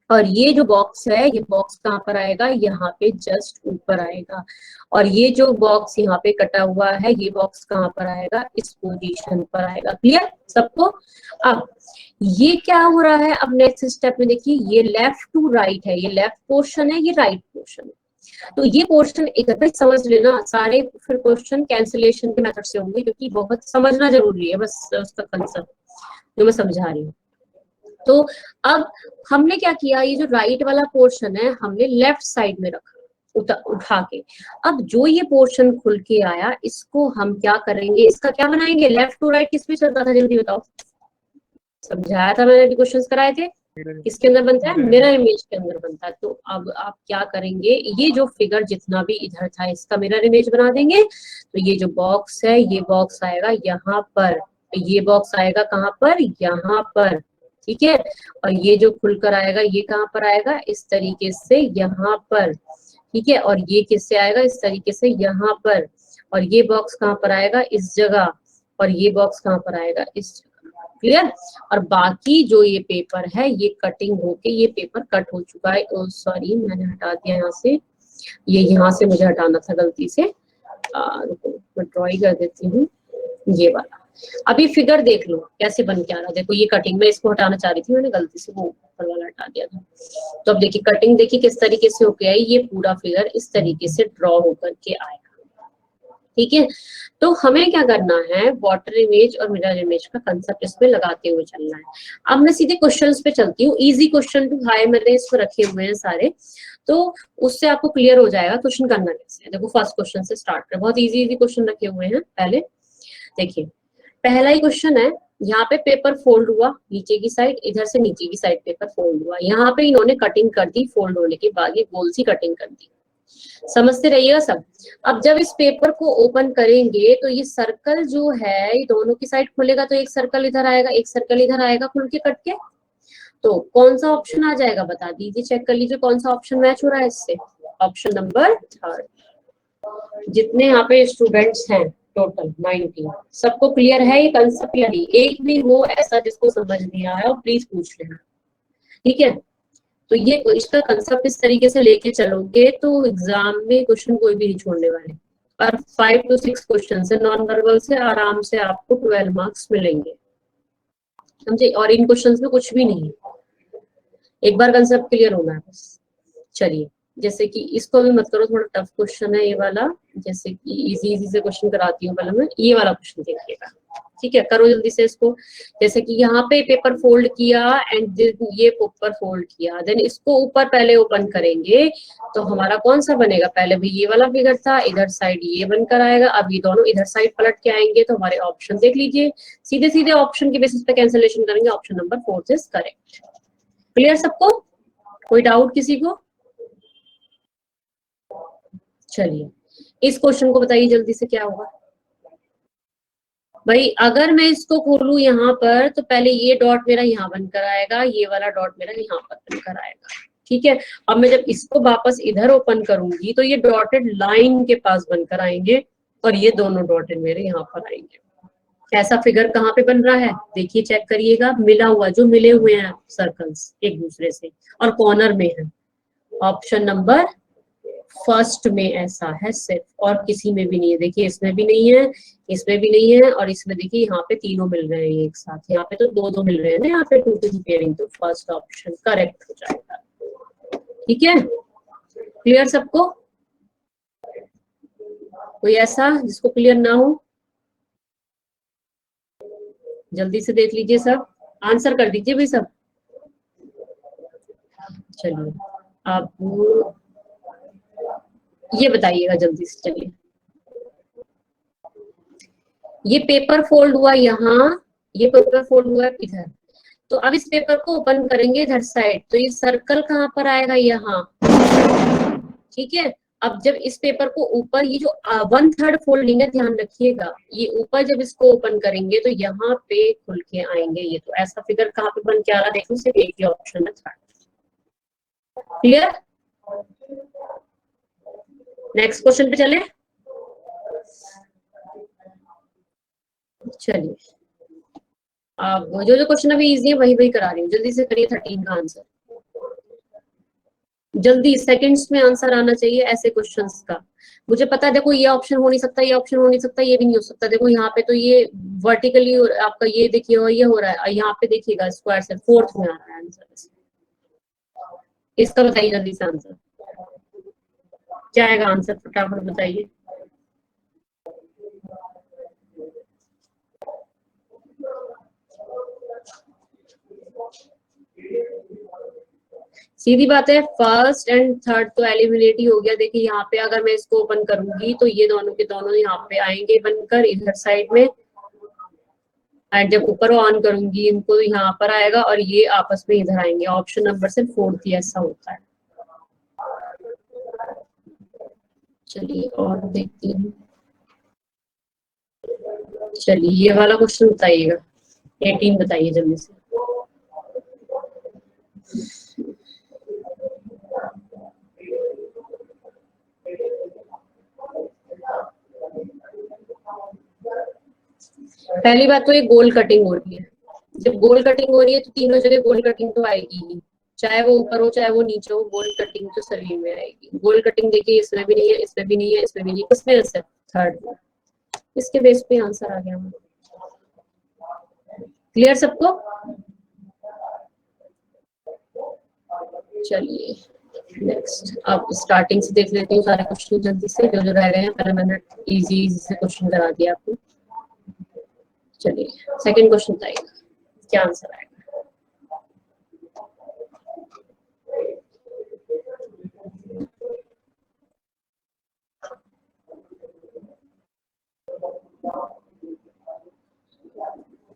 और ये जो बॉक्स है, ये बॉक्स कहाँ पर आएगा, यहाँ पे जस्ट ऊपर आएगा। और ये जो बॉक्स यहाँ पे कटा हुआ है, ये बॉक्स कहाँ पर आएगा, इस पोजीशन पर आएगा। क्लियर सबको। अब ये क्या हो रहा है, अब नेक्स्ट स्टेप में देखिए, ये लेफ्ट टू राइट है, ये लेफ्ट पोर्शन है, ये राइट पोर्शन है। तो ये पोर्शन एक बार समझ लेना, सारे फिर क्वेश्चन कैंसिलेशन के मेथड से होंगे, क्योंकि बहुत समझना जरूरी है बस उसका कंसेप्ट जो मैं समझा रही हूँ। तो अब हमने क्या किया, ये जो राइट वाला पोर्शन है हमने लेफ्ट साइड में रखा उठा के। अब जो ये पोर्शन खुल के आया, इसको हम क्या करेंगे, इसका क्या बनाएंगे, लेफ्ट टू राइट किस पे चलता था, जल्दी बताओ, समझाया था मैंने, क्वेश्चन कराए थे, किसके अंदर बनता है, मिरर इमेज के अंदर बनता है। तो अब आप क्या करेंगे, ये जो फिगर जितना भी इधर था इसका मिरर इमेज बना देंगे। तो ये जो बॉक्स है, ये बॉक्स आएगा यहाँ पर, ये बॉक्स आएगा कहाँ पर, यहाँ पर। ठीक है, और ये जो खुलकर आएगा ये कहाँ पर आएगा, इस तरीके से यहाँ पर। ठीक है, और ये किससे आएगा, इस तरीके से यहाँ पर। और ये बॉक्स कहाँ पर आएगा, इस जगह। और ये बॉक्स कहाँ पर आएगा, इस जगह। क्लियर। और बाकी जो ये पेपर है, ये कटिंग होके ये पेपर कट हो चुका है। ओ सॉरी, मैंने हटा दिया यहाँ से, ये यहाँ से मुझे हटाना था गलती से। रुको मैं ड्रॉइंग कर देती हूँ, ये वाला। अभी फिगर देख लो कैसे बन के आ रहा है, देखो ये कटिंग में इसको हटाना चाह रही थी मैंने, गलती से वो ऊपर वाला हटा दिया था। तो अब देखिए कटिंग देखिए किस तरीके से होके आई, ये पूरा फिगर इस तरीके से ड्रॉ होकर के आएगा। ठीक है, तो हमें क्या करना है, वाटर इमेज और मिरर इमेज का कंसेप्ट इसमें लगाते हुए चलना है। अब मैं सीधे क्वेश्चंस पे चलती हूँ, इजी क्वेश्चन टू हाई मैंने इसको रखे हुए हैं सारे, तो उससे आपको क्लियर हो जाएगा क्वेश्चन करना कैसे है। देखो फर्स्ट क्वेश्चन से स्टार्ट करें, बहुत इजी क्वेश्चन रखे हुए हैं। पहले देखिए, पहला ही क्वेश्चन है, यहाँ पे पेपर फोल्ड हुआ नीचे की साइड, इधर से नीचे की साइड पेपर फोल्ड हुआ, यहाँ पे इन्होंने कटिंग कर दी, फोल्ड होने के बाद ये गोल सी कटिंग कर दी, समझते रहिएगा सब। अब जब इस पेपर को ओपन करेंगे तो ये सर्कल जो है, ये दोनों की साइड खुलेगा, तो एक सर्कल इधर आएगा, एक सर्कल इधर आएगा खुल के कट के। तो कौन सा ऑप्शन आ जाएगा बता दीजिए, चेक कर लीजिए कौन सा ऑप्शन मैच हो रहा है इससे। Option number third. जितने यहाँ पे स्टूडेंट्स हैं टोटल 90, सबको क्लियर है ये कंसेप्ट, या नहीं, एक भी हो ऐसा जिसको समझ नहीं आया और प्लीज पूछ लेना। ठीक है, तो ये इसका कंसेप्ट इस तरीके से लेके चलोगे तो एग्जाम में क्वेश्चन कोई भी नहीं छोड़ने वाले। और 5 to 6 क्वेश्चन से नॉन वर्बल से आराम से आपको 12 मार्क्स मिलेंगे, समझे। और इन क्वेश्चंस में कुछ भी नहीं है, एक बार कंसेप्ट क्लियर होना है बस। चलिए, जैसे कि इसको भी मत करो, थोड़ा टफ क्वेश्चन है ये वाला, जैसे कि इजी से क्वेश्चन कराती हूँ। पहले मैं ये वाला क्वेश्चन देखिएगा, ठीक है, करो जल्दी से इसको। जैसे कि यहाँ पे पेपर फोल्ड किया एंड ये पेपर फोल्ड किया, देन इसको ऊपर पहले ओपन करेंगे तो हमारा कौन सा बनेगा, पहले भी ये वाला फिगर था, इधर साइड ये बनकर आएगा, अब ये दोनों इधर साइड पलट के आएंगे, तो हमारे ऑप्शन देख लीजिए, सीधे सीधे ऑप्शन के बेसिस पे कैंसिलेशन करेंगे, option number 4 is correct. Clear सबको, कोई डाउट किसी को। चलिए, इस क्वेश्चन को बताइए जल्दी से क्या होगा भाई। अगर मैं इसको खोलूं यहाँ पर तो पहले ये डॉट मेरा यहाँ बनकर आएगा, ये वाला डॉट मेरा यहाँ पर बनकर आएगा। ठीक है, अब मैं जब इसको वापस इधर ओपन करूंगी तो ये डॉटेड लाइन के पास बनकर आएंगे और ये दोनों डॉटेड मेरे यहाँ पर आएंगे। ऐसा फिगर कहाँ पे बन रहा है देखिए, चेक करिएगा, मिला हुआ, जो मिले हुए हैं सर्कल्स एक दूसरे से और कॉर्नर में है। ऑप्शन नंबर फर्स्ट में ऐसा है सिर्फ, और किसी में भी नहीं है। देखिए इसमें भी नहीं है, इसमें भी नहीं है, और इसमें देखिए यहाँ पे तीनों मिल रहे हैं एक साथ, यहाँ पे तो दो दो मिल रहे हैं ना, यहाँ पे 2 to पेयरिंग, तो फर्स्ट ऑप्शन करेक्ट हो जाएगा। ठीक है, क्लियर सबको। कोई ऐसा जिसको क्लियर ना हो? जल्दी से देख लीजिए सब, आंसर कर दीजिए भाई सब। चलिए आप ये बताइएगा जल्दी से। चलिए, ये पेपर फोल्ड हुआ यहाँ, ये पेपर फोल्ड हुआ इधर, तो अब इस पेपर को ओपन करेंगे इधर साइड, तो ये सर्कल कहाँ पर आएगा? यहाँ। ठीक है, अब जब इस पेपर को ऊपर, ये जो 1/3 फोल्डिंग है, ध्यान रखिएगा, ये ऊपर जब इसको ओपन करेंगे तो यहाँ पे खुल के आएंगे ये। तो ऐसा फिगर कहाँ पे बन के आ रहा है? देखो, सिर्फ एक ही ऑप्शन है, थर्ड। क्लियर? नेक्स्ट क्वेश्चन पे चले। चलिए, अब जो जो क्वेश्चन अभी इजी है वही वही करा रही हूँ, जल्दी से करिए 13 का आंसर। जल्दी, सेकंड्स में आंसर आना चाहिए ऐसे क्वेश्चंस का। मुझे पता है, देखो ये ऑप्शन हो नहीं सकता, ये ऑप्शन हो नहीं सकता, ये भी नहीं हो सकता। देखो यहाँ पे तो ये वर्टिकली आपका ये देखिए, ये हो रहा है, यहाँ पे देखिएगा स्क्वायर से फोर्थ में आ रहा है आंसर। इसका बताइए जल्दी से आंसर क्या आएगा? आंसर फटाफट बताइए। सीधी बात है, फर्स्ट एंड थर्ड तो एलिमिनेट ही हो गया। देखिए यहाँ पे अगर मैं इसको ओपन करूंगी तो ये दोनों के दोनों यहाँ पे आएंगे बनकर इधर साइड में, एंड जब ऊपर ऑन करूंगी इनको तो यहाँ पर आएगा और ये आपस में इधर आएंगे। ऑप्शन नंबर से फोर्थ ही ऐसा होता है। चलिए और देखती हूँ। चलिए ये वाला क्वेश्चन बताइएगा, 18 बताइए जल्दी से। पहली बात तो ये गोल कटिंग हो रही है। जब गोल कटिंग हो रही है तो तीनों जगह गोल कटिंग तो आएगी ही, चाहे वो ऊपर हो चाहे वो नीचे हो, गोल कटिंग तो सभी में आएगी। गोल कटिंग देखिए, इसमें भी नहीं है, इसमें भी नहीं है, इसमें भी नहीं है, किसमें है? थर्ड में। इसके बेस पे आंसर आ गया हमारा। क्लियर सबको? चलिए नेक्स्ट, अब स्टार्टिंग से देख लेते हैं सारे क्वेश्चन जल्दी से, जो जो रह गए हैं। पहले मैंने इजी से क्वेश्चन करा दिया आपको। चलिए सेकंड क्वेश्चन बताइएगा, क्या आंसर आएगा?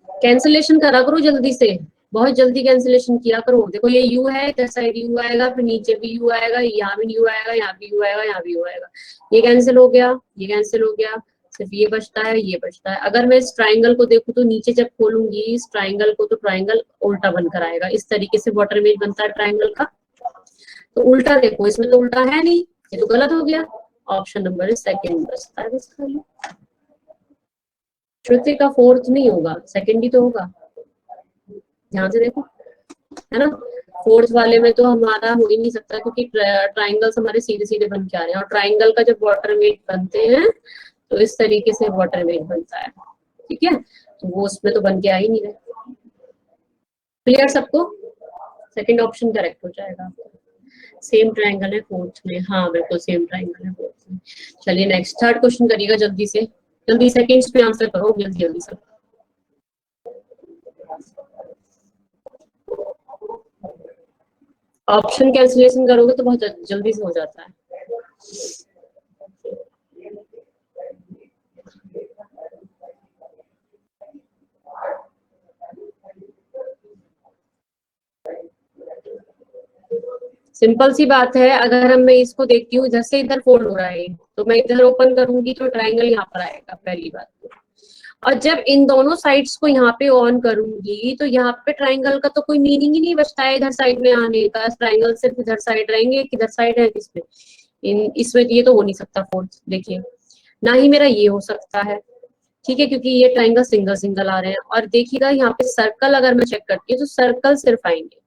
कैंसिलेशन करा करो जल्दी से, बहुत जल्दी कैंसिलेशन किया करो। देखो ये यू है, इधर साइड यू आएगा, फिर नीचे भी यू आएगा, यहाँ भी यू आएगा, यहाँ भी यू आएगा, यहाँ भी यू आएगा। ये कैंसिल हो गया, ये कैंसिल हो गया, सिर्फ ये बचता है, ये बचता है। अगर मैं इस ट्राइंगल को देखूं तो नीचे जब खोलूंगी इस ट्राइंगल को तो ट्राइंगल उल्टा बनकर आएगा। इस तरीके से वाटर इमेज बनता है ट्राइंगल का। तो उल्टा देखो, इसमें तो उल्टा है नहीं, ये तो गलत हो गया। ऑप्शन नंबर सेकंड बचता है बस खाली। श्रुति का फोर्थ नहीं होगा, सेकंड ही तो होगा। ध्यान से देखो, है ना। फोर्थ वाले में तो हमारा हो ही नहीं सकता, क्योंकि ट्राइंगल्स हमारे सीधे सीधे बन के आ रहे हैं, और ट्राइंगल का जब वाटर इमेज बनते हैं तो इस तरीके से वाटर इमेज बनता है। ठीक है, तो वो उसमें तो बन के आ ही नहीं रहे। क्लियर सबको? सेकंड ऑप्शन करेक्ट हो जाएगा आपका। सेम ट्राइंगल है फोर्थ में, हाँ बिल्कुल सेम ट्राइंगल है फोर्थ में। चलिए नेक्स्ट थर्ड क्वेश्चन करिएगा जल्दी से, जल्दी सेकंड्स पे आंसर करो जल्दी जल्दी सब। ऑप्शन कैंसिलेशन करोगे तो बहुत जल्दी से हो जाता है। सिंपल सी बात है, अगर हम मैं इसको देखती हूँ इधर से इधर फोल्ड हो रहा है, तो मैं इधर ओपन करूंगी तो ट्राइंगल यहाँ पर आएगा, पहली बात तो। और जब इन दोनों साइड्स को यहाँ पे ऑन करूंगी तो यहाँ पे ट्राइंगल का तो कोई मीनिंग ही नहीं बचता है इधर साइड में आने का। ट्राइंगल सिर्फ इधर साइड रहेंगे, किधर साइड है इसमें, इसमें ये तो हो नहीं सकता फोर्थ। देखिए ना ही मेरा ये हो सकता है, ठीक है, क्योंकि ये ट्राइंगल सिंगल सिंगल आ रहे हैं। और देखिएगा यहाँ पे सर्कल अगर मैं चेक करती हूँ तो सर्कल सिर्फ आएंगे,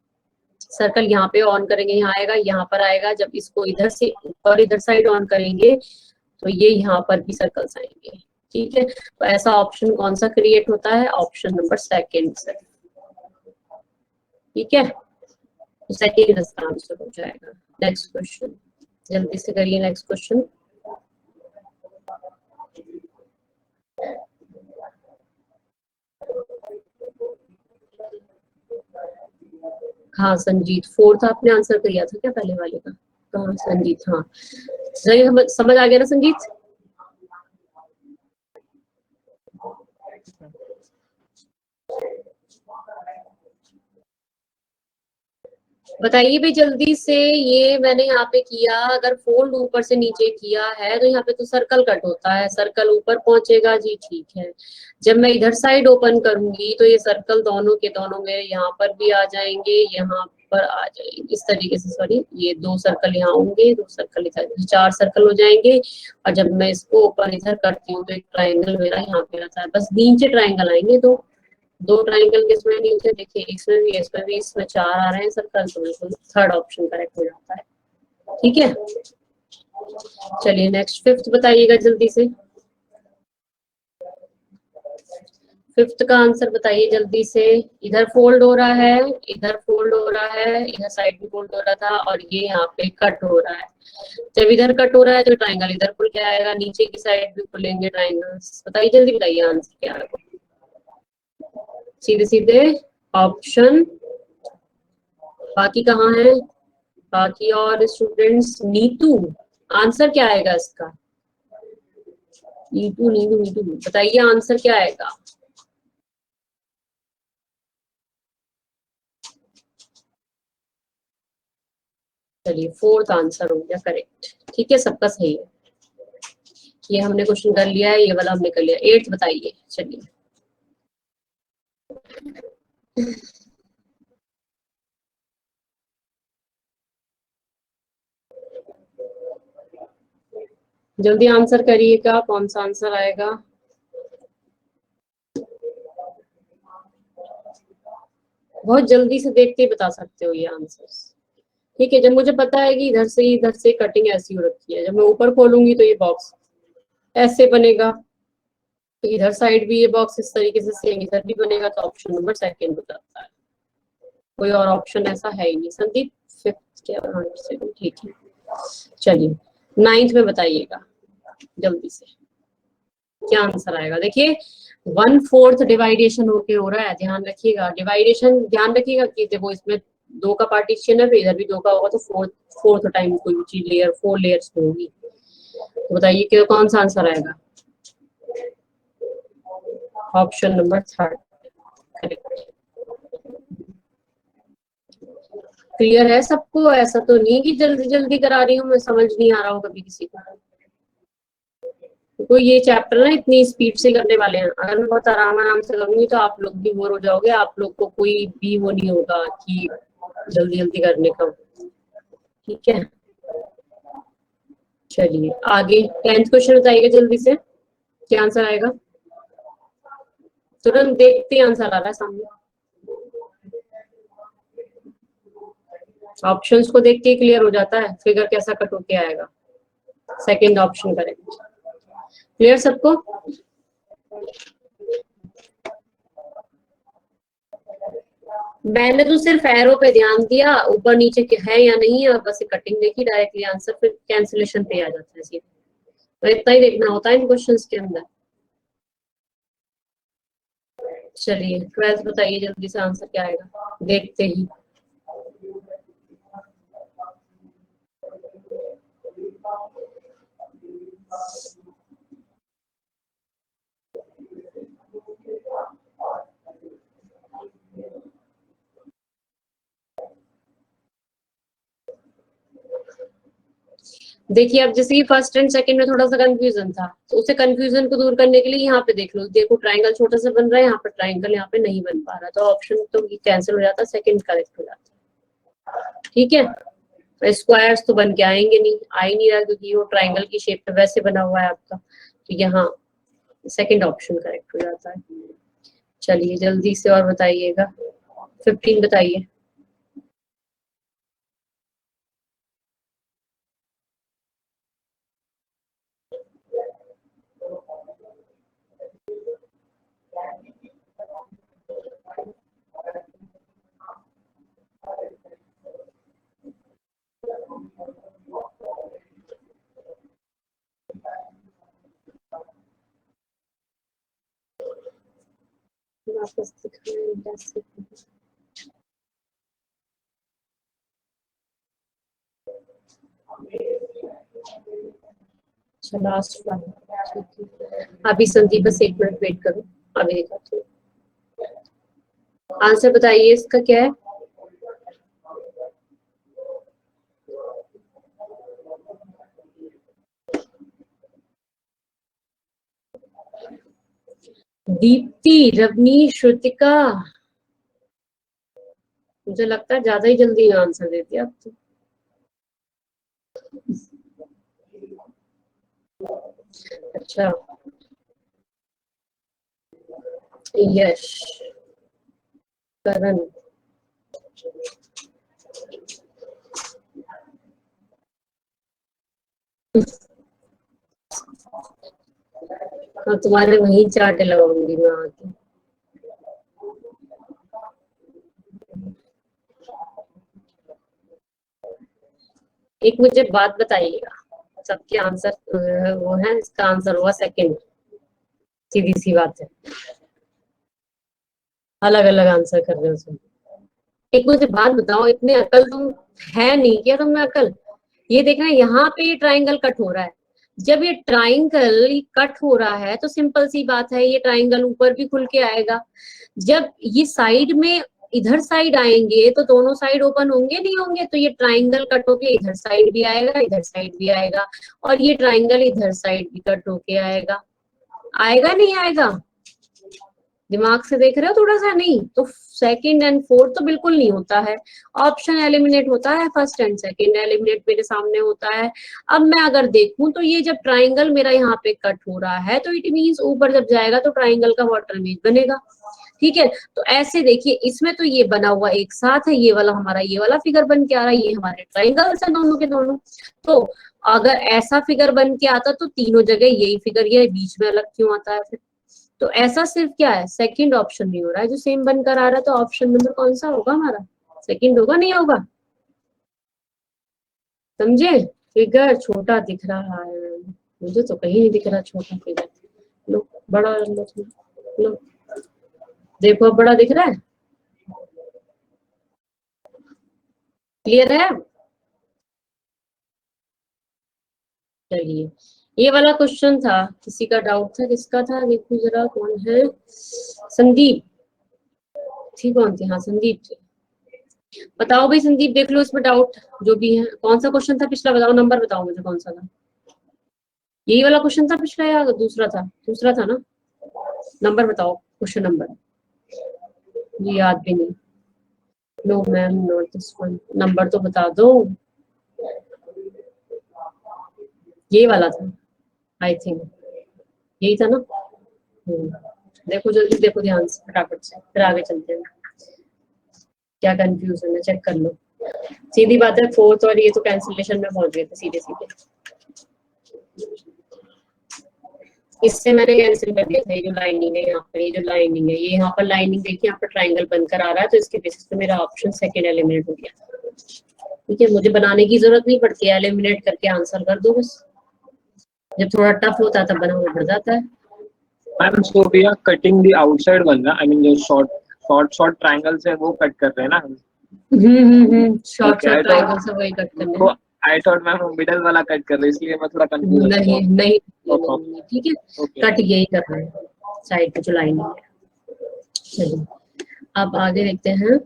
सर्कल यहाँ पे ऑन करेंगे यहाँ आएगा, यहाँ पर आएगा। जब इसको इधर से ऊपर इधर साइड ऑन करेंगे तो ये यहाँ पर भी सर्कल्स आएंगे। ठीक है, तो ऐसा ऑप्शन कौन सा क्रिएट होता है? ऑप्शन नंबर सेकंड से। ठीक है, तो सेकंड इसका आंसर हो जाएगा। नेक्स्ट क्वेश्चन जल्दी से करिए, नेक्स्ट क्वेश्चन। हाँ संजीत, फोर्थ आपने आंसर किया था क्या पहले वाले का? हाँ संजीत, हाँ सही, समझ आ गया ना संजीत? बताइए भाई जल्दी से, ये मैंने यहाँ पे किया, अगर फोल्ड ऊपर से नीचे किया है तो यहाँ पे तो सर्कल कट होता है, सर्कल ऊपर पहुंचेगा जी, ठीक है। जब मैं इधर साइड ओपन करूंगी तो ये सर्कल दोनों के दोनों मेरे यहाँ पर भी आ जाएंगे, यहाँ पर आ जाएंगे इस तरीके से, सॉरी ये 2 सर्कल यहाँ होंगे, 2 सर्कल इधर, 4 सर्कल हो जाएंगे। और जब मैं इसको ओपन इधर करती हूँ तो एक ट्राइंगल मेरा यहाँ पे आता है, बस नीचे ट्राइंगल आएंगे, 2 ट्राइंगल किसमें नीचे देखिए, इसमें भी इसमें भी, इसमें 4 आ रहे हैं सर्कल, तो बिल्कुल थर्ड ऑप्शन करेक्ट हो जाता है। ठीक है, चलिए नेक्स्ट फिफ्थ बताइएगा जल्दी से। फिफ्थ का आंसर बताइए जल्दी से। इधर फोल्ड हो रहा है, इधर फोल्ड हो रहा है, इधर साइड भी फोल्ड हो रहा था, और ये यहाँ पे कट हो रहा है। जब इधर कट हो रहा है तो ट्राइंगल इधर खुल के आएगा, नीचे की साइड भी खुलेंगे ट्राइंगल्स। बताइए जल्दी बताइए आंसर क्या है, सीधे सीधे ऑप्शन। बाकी कहाँ है बाकी और स्टूडेंट्स? नीतू, आंसर क्या आएगा इसका? नीतू नीतू नीतू, बताइए आंसर क्या आएगा? चलिए फोर्थ आंसर हो गया करेक्ट, ठीक है, सबका सही है। ये हमने क्वेश्चन कर लिया है, ये वाला हमने कर लिया। एट्थ बताइए चलिए। जल्दी आंसर करिएगा, कौन सा आंसर आएगा? बहुत जल्दी से देखते ही बता सकते हो ये आंसर्स। ठीक है, जब मुझे पता है कि इधर से कटिंग ऐसी हो रखी है, जब मैं ऊपर खोलूंगी तो ये बॉक्स ऐसे बनेगा, तो इधर साइड भी ये बॉक्स इस तरीके से सेम इधर भी बनेगा, तो ऑप्शन नंबर सेकंड हो जाता है। कोई और ऑप्शन ऐसा है ही नहीं संदीप। फिफ्थ क्या, सेकंड, ठीक है। चलिए नाइन्थ में बताइएगा जल्दी से, क्या आंसर आएगा? देखिए 1/4 डिवाइडेशन होके हो रहा है, ध्यान रखिएगा, डिवाइडेशन ध्यान रखिएगा कि देखो इसमें 2 का पार्टीशन है, तो इधर भी 2 का होगा, तो फोर्थ फोर्थ टाइम कोई भी चीज लेयर 4 लेयर्स होगी। तो बताइए कि कौन सा आंसर आएगा? Option number third correct. Clear है सबको? ऐसा तो नहीं कि जल्दी जल्दी करा रही हूँ मैं, समझ नहीं आ रहा हूँ कभी किसी को। तो ये चैप्टर ना इतनी स्पीड से करने वाले हैं, अगर मैं बहुत आराम आराम से करूंगी तो आप लोग भी बोर हो जाओगे, आप लोग को कोई भी वो नहीं होगा कि जल्दी जल्दी करने का। ठीक है, चलिए आगे 10th क्वेश्चन बताइएगा जल्दी से, क्या आंसर आएगा? तुरंत देखते ही आंसर आ रहा है सामने, ऑप्शंस को देख के क्लियर हो जाता है फिगर कैसा कट होके आएगा। Second option correct. क्लियर सबको? मैंने तो सिर्फ एरो पे ध्यान दिया, ऊपर नीचे है या नहीं है, और बस कटिंग देखी, डायरेक्टली आंसर फिर कैंसिलेशन पे आ जाता है सीधे। तो इतना ही देखना होता है इन क्वेश्चंस के अंदर। चलिए 12th बताइए जल्दी से, आंसर क्या आएगा देखते ही। देखिए अब जैसे कि फर्स्ट एंड सेकंड में थोड़ा सा कंफ्यूजन था, तो उसे कंफ्यूजन को दूर करने के लिए यहाँ पे देख लो, देखो ट्राइंगल छोटा सा बन रहा है, यहाँ पर ट्राइंगल यहाँ पे नहीं बन पा रहा, तो ऑप्शन तो कैंसिल हो जाता है, सेकंड करेक्ट हो जाता है। ठीक है, स्क्वायर्स तो बन के आएंगे नहीं, आ ही नहीं रहा, क्योंकि वो ट्राइंगल की शेप पे वैसे बना हुआ है आपका, तो यहाँ सेकंड ऑप्शन करेक्ट हो जाता है। चलिए जल्दी से और बताइएगा, 15 बताइए। वापस दिखाएं, अच्छा लास्ट वन, ठीक है। अभी संदीप बस 1 मिनट वेट करो, अभी दिखाती हूँ। आंसर बताइए इसका क्या है। दीप्ति, रवनी, श्रुतिका, मुझे लगता है ज्यादा ही जल्दी आंसर देती आप तो। अच्छा, यश, करण, हाँ तुम्हारे वही चाटे लगाऊंगी मैं आके। एक मुझे बात बताइएगा, सबके आंसर वो है, इसका आंसर हुआ सेकंड, सीधी सी बात है, अलग अलग आंसर कर रहे हो तुम। एक मुझे बात बताओ, इतने अकल तुम है नहीं क्या तुम्हें अकल। ये देखना यहाँ पे ये ट्राइंगल कट हो रहा है, जब ये ट्राइंगल कट हो रहा है तो सिंपल सी बात है ये ट्राइंगल ऊपर भी खुल के आएगा। जब ये साइड में इधर साइड आएंगे तो दोनों साइड ओपन होंगे नहीं होंगे, तो ये ट्राइंगल कट होके इधर साइड भी आएगा, इधर साइड भी आएगा, और ये ट्राइंगल इधर साइड भी कट होके आएगा। आएगा नहीं आएगा, दिमाग से देख रहे हो थोड़ा सा। नहीं तो सेकंड एंड फोर्थ तो बिल्कुल नहीं होता है, ऑप्शन एलिमिनेट होता है, फर्स्ट एंड सेकंड एलिमिनेट मेरे सामने होता है। अब मैं अगर देखूं तो ये जब ट्राइंगल मेरा यहाँ पे कट हो रहा है तो इट मीन्स ऊपर जब जाएगा तो ट्राइंगल का वाटर इमेज बनेगा, ठीक है। तो ऐसे देखिए इसमें तो ये बना हुआ एक साथ है, ये वाला हमारा ये वाला फिगर बन के आ रहा है, ये हमारे ट्राइंगल्स है दोनों के दोनों। तो अगर ऐसा फिगर बन के आता तो तीनों जगह यही फिगर, ये बीच में अलग क्यों आता है फिर। तो ऐसा सिर्फ क्या है, सेकंड ऑप्शन नहीं हो रहा है जो सेम बनकर आ रहा है, तो ऑप्शन नंबर कौन सा होगा हमारा, सेकंड होगा नहीं होगा, समझे। फिगर छोटा दिख रहा है, मुझे तो कहीं नहीं दिख रहा छोटा फिगर। लो बड़ा लो, लो देखो अब बड़ा दिख रहा है, क्लियर है। चलिए ये वाला क्वेश्चन था, किसी का डाउट था, किसका था देखो जरा, कौन है, संदीप थी, कौन थी, हाँ संदीप थी। बताओ भाई संदीप, देख लो इसमें डाउट जो भी है। कौन सा क्वेश्चन था पिछला, बताओ नंबर बताओ मुझे कौन सा था। यही वाला क्वेश्चन था पिछला या दूसरा था, दूसरा था ना। नंबर बताओ, क्वेश्चन नंबर, ये याद भी नहीं। No ma'am not this one, number तो बता दो। ये वाला था आई थिंक, यही था ना। देखो जल्दी देखो ध्यान से फटाफट से, फिर आगे चलते हैं। क्या कंफ्यूजन है चेक कर लो, सीधी बात है, फोर्थ और ये तो कैंसिलेशन में पहुंच गए थे सीधे सीधे। इससे मैंने कैंसिल कर दिया था, ये जो लाइनिंग है यहाँ पर, ये जो लाइनिंग है, ये यहाँ पर लाइनिंग देखिए, यहाँ पर ट्राइंगल बनकर आ रहा है, तो इसके बेसिस पे मेरा ऑप्शन सेकंड एलिमिनेट हो गया। ठीक है, मुझे बनाने की जरूरत नहीं पड़ती है, एलिमिनेट करके आंसर कर दो बस। जब थोड़ा टफ होता है तब बनाना पड़ जाता है। Ma'am so we are cutting the outside one ना, आई मीन जो शॉर्ट ट्रायंगल्स है वो कट कर रहे हैं ना। शॉर्ट शॉर्ट ट्रायंगल से वही कट करने हैं। आई थॉट मैम मिडल वाला कट कर रहे हैं, इसलिए मैं थोड़ा कंफ्यूज नहीं नहीं, ठीक है, कट यही कर रहे हैं साइड पे जो लाइन है। चलिए अब आगे देखते हैं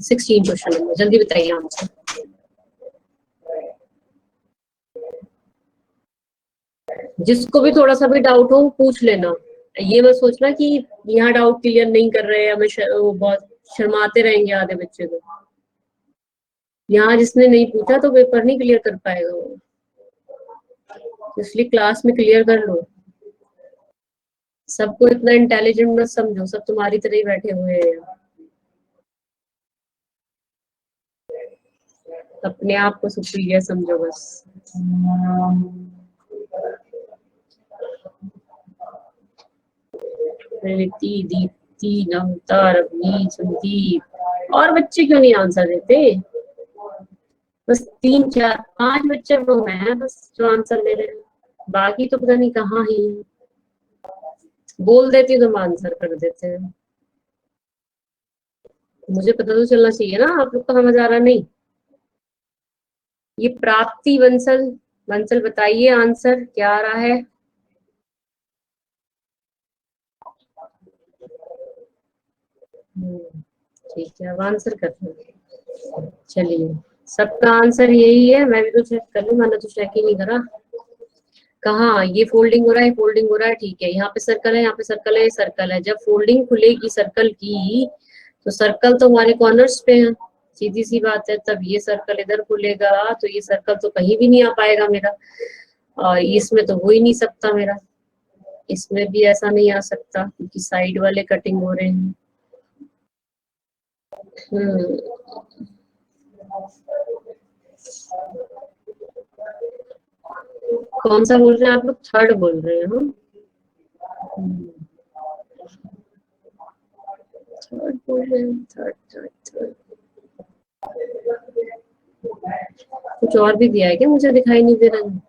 16 क्वेश्चन नंबर, जल्दी बताइए आंसर। जिसको भी थोड़ा सा भी डाउट हो पूछ लेना, ये मत सोचना कि यहाँ डाउट क्लियर नहीं कर रहे हैं, हमें वो बहुत शर्माते रहेंगे आधे बच्चे तो। यहाँ जिसने नहीं पूछा तो पेपर नहीं क्लियर कर पाएगा वो, इसलिए क्लास में क्लियर कर लो। सबको इतना इंटेलिजेंट मत समझो, सब तुम्हारी तरह ही बैठे हुए हैं, अपने आप को सुपीरियर समझो बस। प्रीति, दीप्ति, नमता, रवनी, संदीप, और बच्चे क्यों नहीं आंसर देते। बस 3 4 5 बच्चे वो हैं बस जो आंसर दे रहे हैं, बाकी तो पता नहीं कहाँ ही बोल देती तो हम आंसर कर देते हैं। मुझे पता तो चलना चाहिए ना, आप लोग को समझ आ रहा नहीं। ये प्राप्ति बंसल बंसल बताइए आंसर क्या आ रहा है। ठीक है, अब आंसर करते हैं। चलिए, सबका आंसर यही है। मैं भी तो चेक कर लूं, मैंने तो चेक ही नहीं करा। कहाँ ये फोल्डिंग हो रहा है, फोल्डिंग हो रहा है, ठीक है। यहाँ पे सर्कल है, यहाँ पे सर्कल है, ये सर्कल है। जब फोल्डिंग खुलेगी सर्कल की तो सर्कल तो हमारे कॉर्नर्स पे है, सीधी सी बात है। तब ये सर्कल इधर खुलेगा तो ये सर्कल तो कहीं भी नहीं आ पाएगा मेरा, और इसमें तो हो ही नहीं सकता मेरा। इसमें भी ऐसा नहीं आ सकता क्योंकि साइड वाले कटिंग हो रहे हैं। कौन सा बोल रहे हैं आप लोग? थर्ड बोल रहे हैं हम? थर्ड बोल रहे हैं, थर्ड थर्ड थर्ड। कुछ और भी दिया है क्या? मुझे दिखाई नहीं दे रहा है।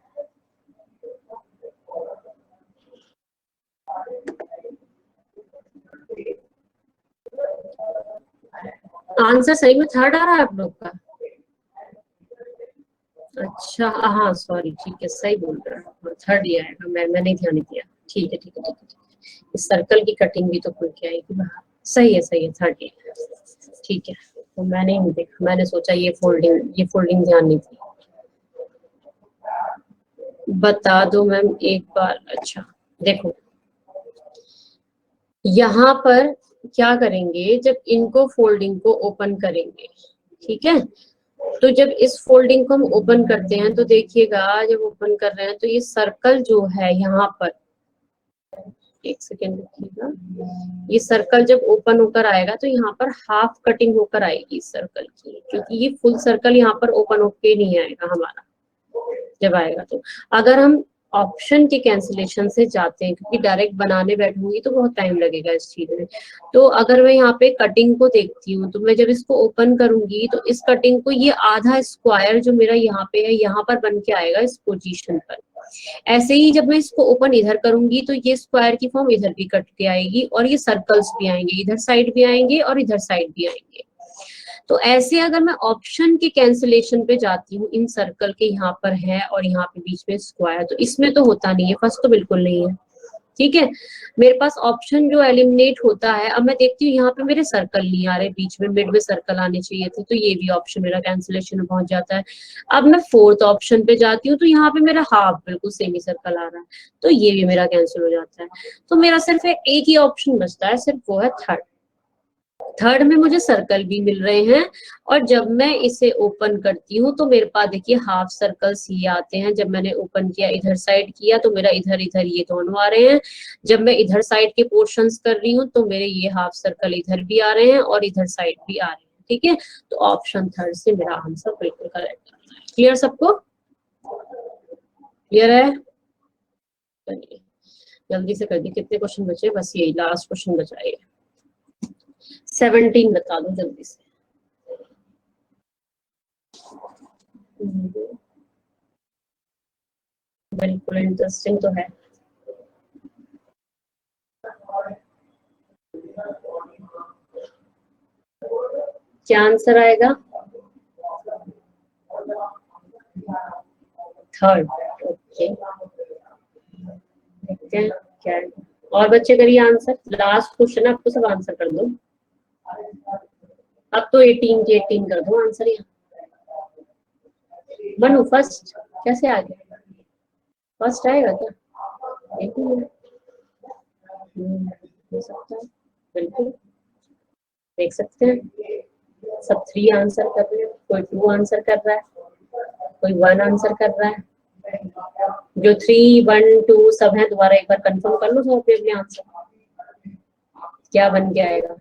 आंसर सही में थर्ड आ रहा है आप लोग का? अच्छा हाँ सॉरी, ठीक है, सही बोल रहा है, थर्ड ही आएगा। मैं नहीं ध्यान दिया। ठीक है ठीक है ठीक है। इस सर्कल की कटिंग भी तो खुल के आएगी बाहर। सही है, थर्ड ही है। ठीक है, तो मैंने नहीं देखा, मैंने सोचा ये फोल्डिंग ध्यान नहीं थी। बता दो मैम एक बार। अच्छा देखो, यहाँ पर क्या करेंगे, जब इनको फोल्डिंग को ओपन करेंगे, ठीक है, तो जब इस फोल्डिंग को हम ओपन करते हैं तो देखिएगा, जब ओपन कर रहे हैं तो ये सर्कल जो है यहाँ पर, एक सेकेंड रखिएगा, ये सर्कल जब ओपन होकर आएगा तो यहाँ पर हाफ कटिंग होकर आएगी इस सर्कल की, क्योंकि ये फुल सर्कल यहाँ पर ओपन होके नहीं आएगा हमारा। जब आएगा तो अगर हम ऑप्शन के कैंसिलेशन से जाते हैं, क्योंकि डायरेक्ट बनाने बैठूंगी तो बहुत टाइम लगेगा इस चीज में, तो अगर मैं यहाँ पे कटिंग को देखती हूँ तो मैं जब इसको ओपन करूंगी तो इस कटिंग को, ये आधा स्क्वायर जो मेरा यहाँ पे है, यहाँ पर बन के आएगा इस पोजीशन पर। ऐसे ही जब मैं इसको ओपन इधर करूंगी तो ये स्क्वायर की फॉर्म इधर भी कट के आएगी, और ये सर्कल्स भी आएंगे, इधर साइड भी आएंगे और इधर साइड भी आएंगे। तो ऐसे अगर मैं ऑप्शन के कैंसिलेशन पे जाती हूँ, इन सर्कल के यहाँ पर है और यहाँ पे बीच में स्क्वायर, तो इसमें तो होता नहीं है, फर्स्ट तो बिल्कुल नहीं है, ठीक है। मेरे पास ऑप्शन जो एलिमिनेट होता है, अब मैं देखती हूँ यहाँ पे मेरे सर्कल नहीं आ रहे, बीच में मिड में सर्कल आने चाहिए थे, तो ये भी ऑप्शन मेरा कैंसिलेशन में पहुंच जाता है। अब मैं फोर्थ ऑप्शन पे जाती हूँ तो यहाँ पे मेरा हाफ बिल्कुल सेमी सर्कल आ रहा है, तो ये भी मेरा कैंसिल हो जाता है। तो मेरा सिर्फ एक ही ऑप्शन बचता है, सिर्फ वो है थर्ड। थर्ड में मुझे सर्कल भी मिल रहे हैं, और जब मैं इसे ओपन करती हूँ तो मेरे पास देखिए हाफ सर्कल्स ये आते हैं। जब मैंने ओपन किया, इधर साइड किया, तो मेरा इधर इधर ये दोनों आ रहे हैं। जब मैं इधर साइड के पोर्शंस कर रही हूँ तो मेरे ये हाफ सर्कल इधर भी आ रहे हैं और इधर साइड भी आ रहे हैं, ठीक है। तो ऑप्शन थर्ड से मेरा आंसर बिल्कुल करेक्ट है। क्लियर सबको? क्लियर है? चलिए जल्दी से कर दी। कितने क्वेश्चन बचे? बस यही लास्ट क्वेश्चन बचा है। 17 बता दो जल्दी से। बिल्कुल इंटरेस्टिंग तो है। क्या आंसर आएगा? थर्ड। ओके, देखते हैं क्या है। और बच्चे करिए आंसर, लास्ट क्वेश्चन आपको सब आंसर कर दो। अब तो 18 के 18 कर दो आंसर यहाँ। मनु फर्स्ट कैसे आ गया? फर्स्ट आएगा क्या? एक मिनट, हो सकता है, बिल्कुल देख सकते हैं। सब 3 आंसर कर रहे हैं, कोई 2 आंसर कर रहा है, कोई 1 आंसर कर रहा है। जो 3, 1, 2 सब है, दोबारा एक बार कंफर्म कर लो सब अपने आंसर, क्या बन के आएगा।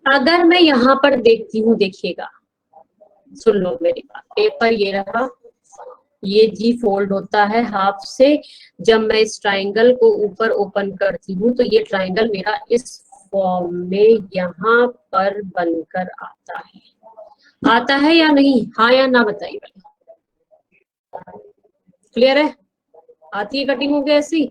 अगर मैं यहाँ पर देखती हूँ, देखिएगा, सुन लो मेरी बात, पेपर ये रहा, ये जी फोल्ड होता है हाफ से। जब मैं इस ट्राइंगल को ऊपर ओपन करती हूँ तो ये ट्राइंगल मेरा इस फॉर्म में यहाँ पर बनकर आता है या नहीं? हाँ या ना बताइए। क्लियर है? आती है कटिंग हो गई ऐसी?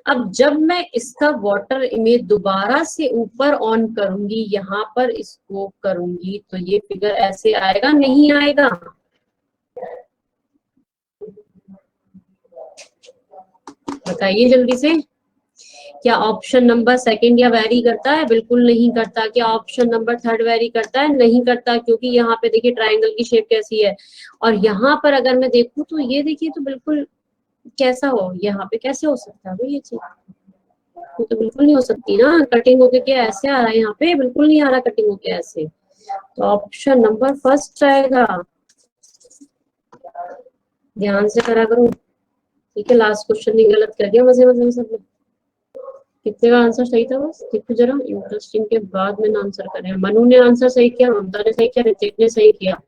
अब जब मैं इसका वाटर इमेज दोबारा से ऊपर ऑन करूंगी, यहाँ पर इसको करूंगी, तो ये फिगर ऐसे आएगा नहीं आएगा? बताइए जल्दी से, क्या ऑप्शन नंबर सेकंड या वेरी करता है? बिल्कुल नहीं करता। क्या ऑप्शन नंबर थर्ड वेरी करता है? नहीं करता, क्योंकि यहाँ पे देखिए ट्रायंगल की शेप कैसी है, और यहाँ पर अगर मैं देखूं तो ये देखिए तो बिल्कुल कैसा हो, यहाँ पे कैसे हो सकता है भाई ये चीज? वो तो बिल्कुल नहीं हो सकती ना। कटिंग होके क्या ऐसे आ रहा है? यहाँ पे बिल्कुल नहीं आ रहा कटिंग होके ऐसे। तो ऑप्शन नंबर फर्स्ट आएगा। ध्यान से करा करो, ठीक है? लास्ट क्वेश्चन नहीं गलत कर दिया मजे मजे में सब लोग। कितने का आंसर सही था बस देखो जरा, इंटरेस्टिंग के बाद में आंसर करें। मनु ने आंसर सही किया, ममता ने सही किया, ऋतिक ने सही किया,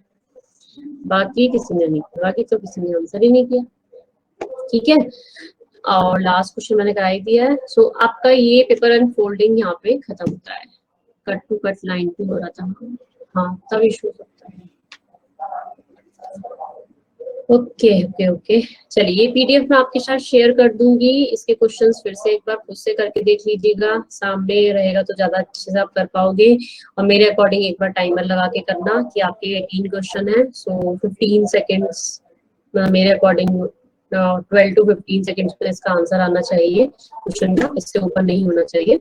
बाकी किसी ने नहीं किया, बाकी तो किसी ने आंसर ही नहीं किया, ठीक है? और लास्ट क्वेश्चन मैंने कराई दिया है। सो आपका ये पेपर एंड फोल्डिंग यहाँ पे खत्म होता है। कट टू कट लाइन पे हो रहा था, हाँ तब इशू सकता है। ओके ओके ओके, चलिए पीडीएफ मैं आपके साथ शेयर कर दूंगी। इसके क्वेश्चंस फिर से एक बार खुद से करके देख लीजिएगा, सामने रहेगा तो ज्यादा अच्छे से आप कर पाओगे। और मेरे अकॉर्डिंग एक बार टाइमर लगा के करना कि आपके 18 क्वेश्चन है, सो 15 सेकेंड्स मेरे अकॉर्डिंग 12 to 15 सेकेंड्स में इसका आंसर आना चाहिए क्वेश्चन का, इससे ऊपर नहीं होना चाहिए।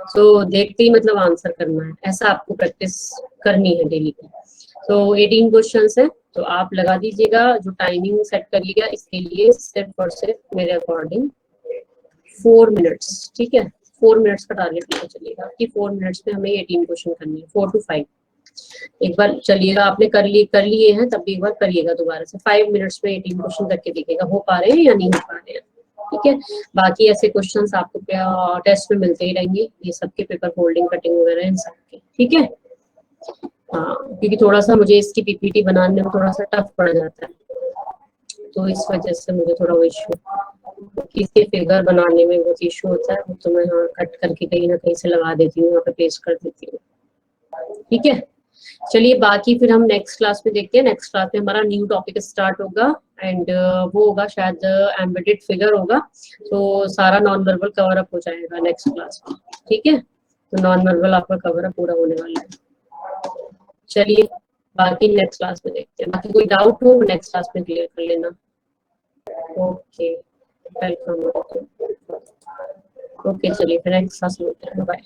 सो देखते ही मतलब आंसर करना है, ऐसा आपको प्रैक्टिस करनी है डेली की। तो 18 क्वेश्चंस है, तो आप लगा दीजिएगा। जो टाइमिंग सेट करिएगा इसके लिए सिर्फ और सिर्फ मेरे अकॉर्डिंग 4 मिनट्स, ठीक है? 4 मिनट्स का टारगेट लेकर चलिएगा कि 4 मिनट्स में हमें 18 क्वेश्चन करनी है, 4 to 5। एक बार चलिएगा, आपने कर लिए हैं तब भी एक बार करिएगा दोबारा से। 5 मिनट्स में 18 क्वेश्चन करके देखिएगा हो पा रहे हैं या नहीं हो पा रहे हैं, ठीक है? बाकी ऐसे क्वेश्चंस आपको टेस्ट में मिलते ही रहेंगे, ये सबके पेपर फोल्डिंग कटिंग वगैरह इन सबके, ठीक है? हाँ, क्योंकि थोड़ा सा मुझे इसकी पीपीटी बनाने में थोड़ा सा टफ पड़ जाता है, तो इस वजह से मुझे थोड़ा वो इशू, इसके फिगर बनाने में वो इशू होता है, तो मैं हाँ कट करके कहीं ना कहीं से लगा देती हूँ, यहाँ पे पेस्ट कर देती हूँ, ठीक है? चलिए बाकी फिर हम नेक्स्ट क्लास में देखते हैं। नेक्स्ट क्लास में हमारा न्यू टॉपिक स्टार्ट होगा, एंड वो होगा शायद एम्बेडेड फिगर होगा, तो सारा नॉन वर्बल कवर अप हो जाएगा नेक्स्ट क्लास में, ठीक है? तो नॉन वर्बल आपका कवर अप पूरा होने वाला है। चलिए बाकी नेक्स्ट क्लास में देखते हैं, बाकी कोई डाउट हो नेक्स्ट क्लास में क्लियर कर लेना। Okay, welcome. ओके चलिए फिर नेक्स्ट क्लास में मिलते हैं, बाय।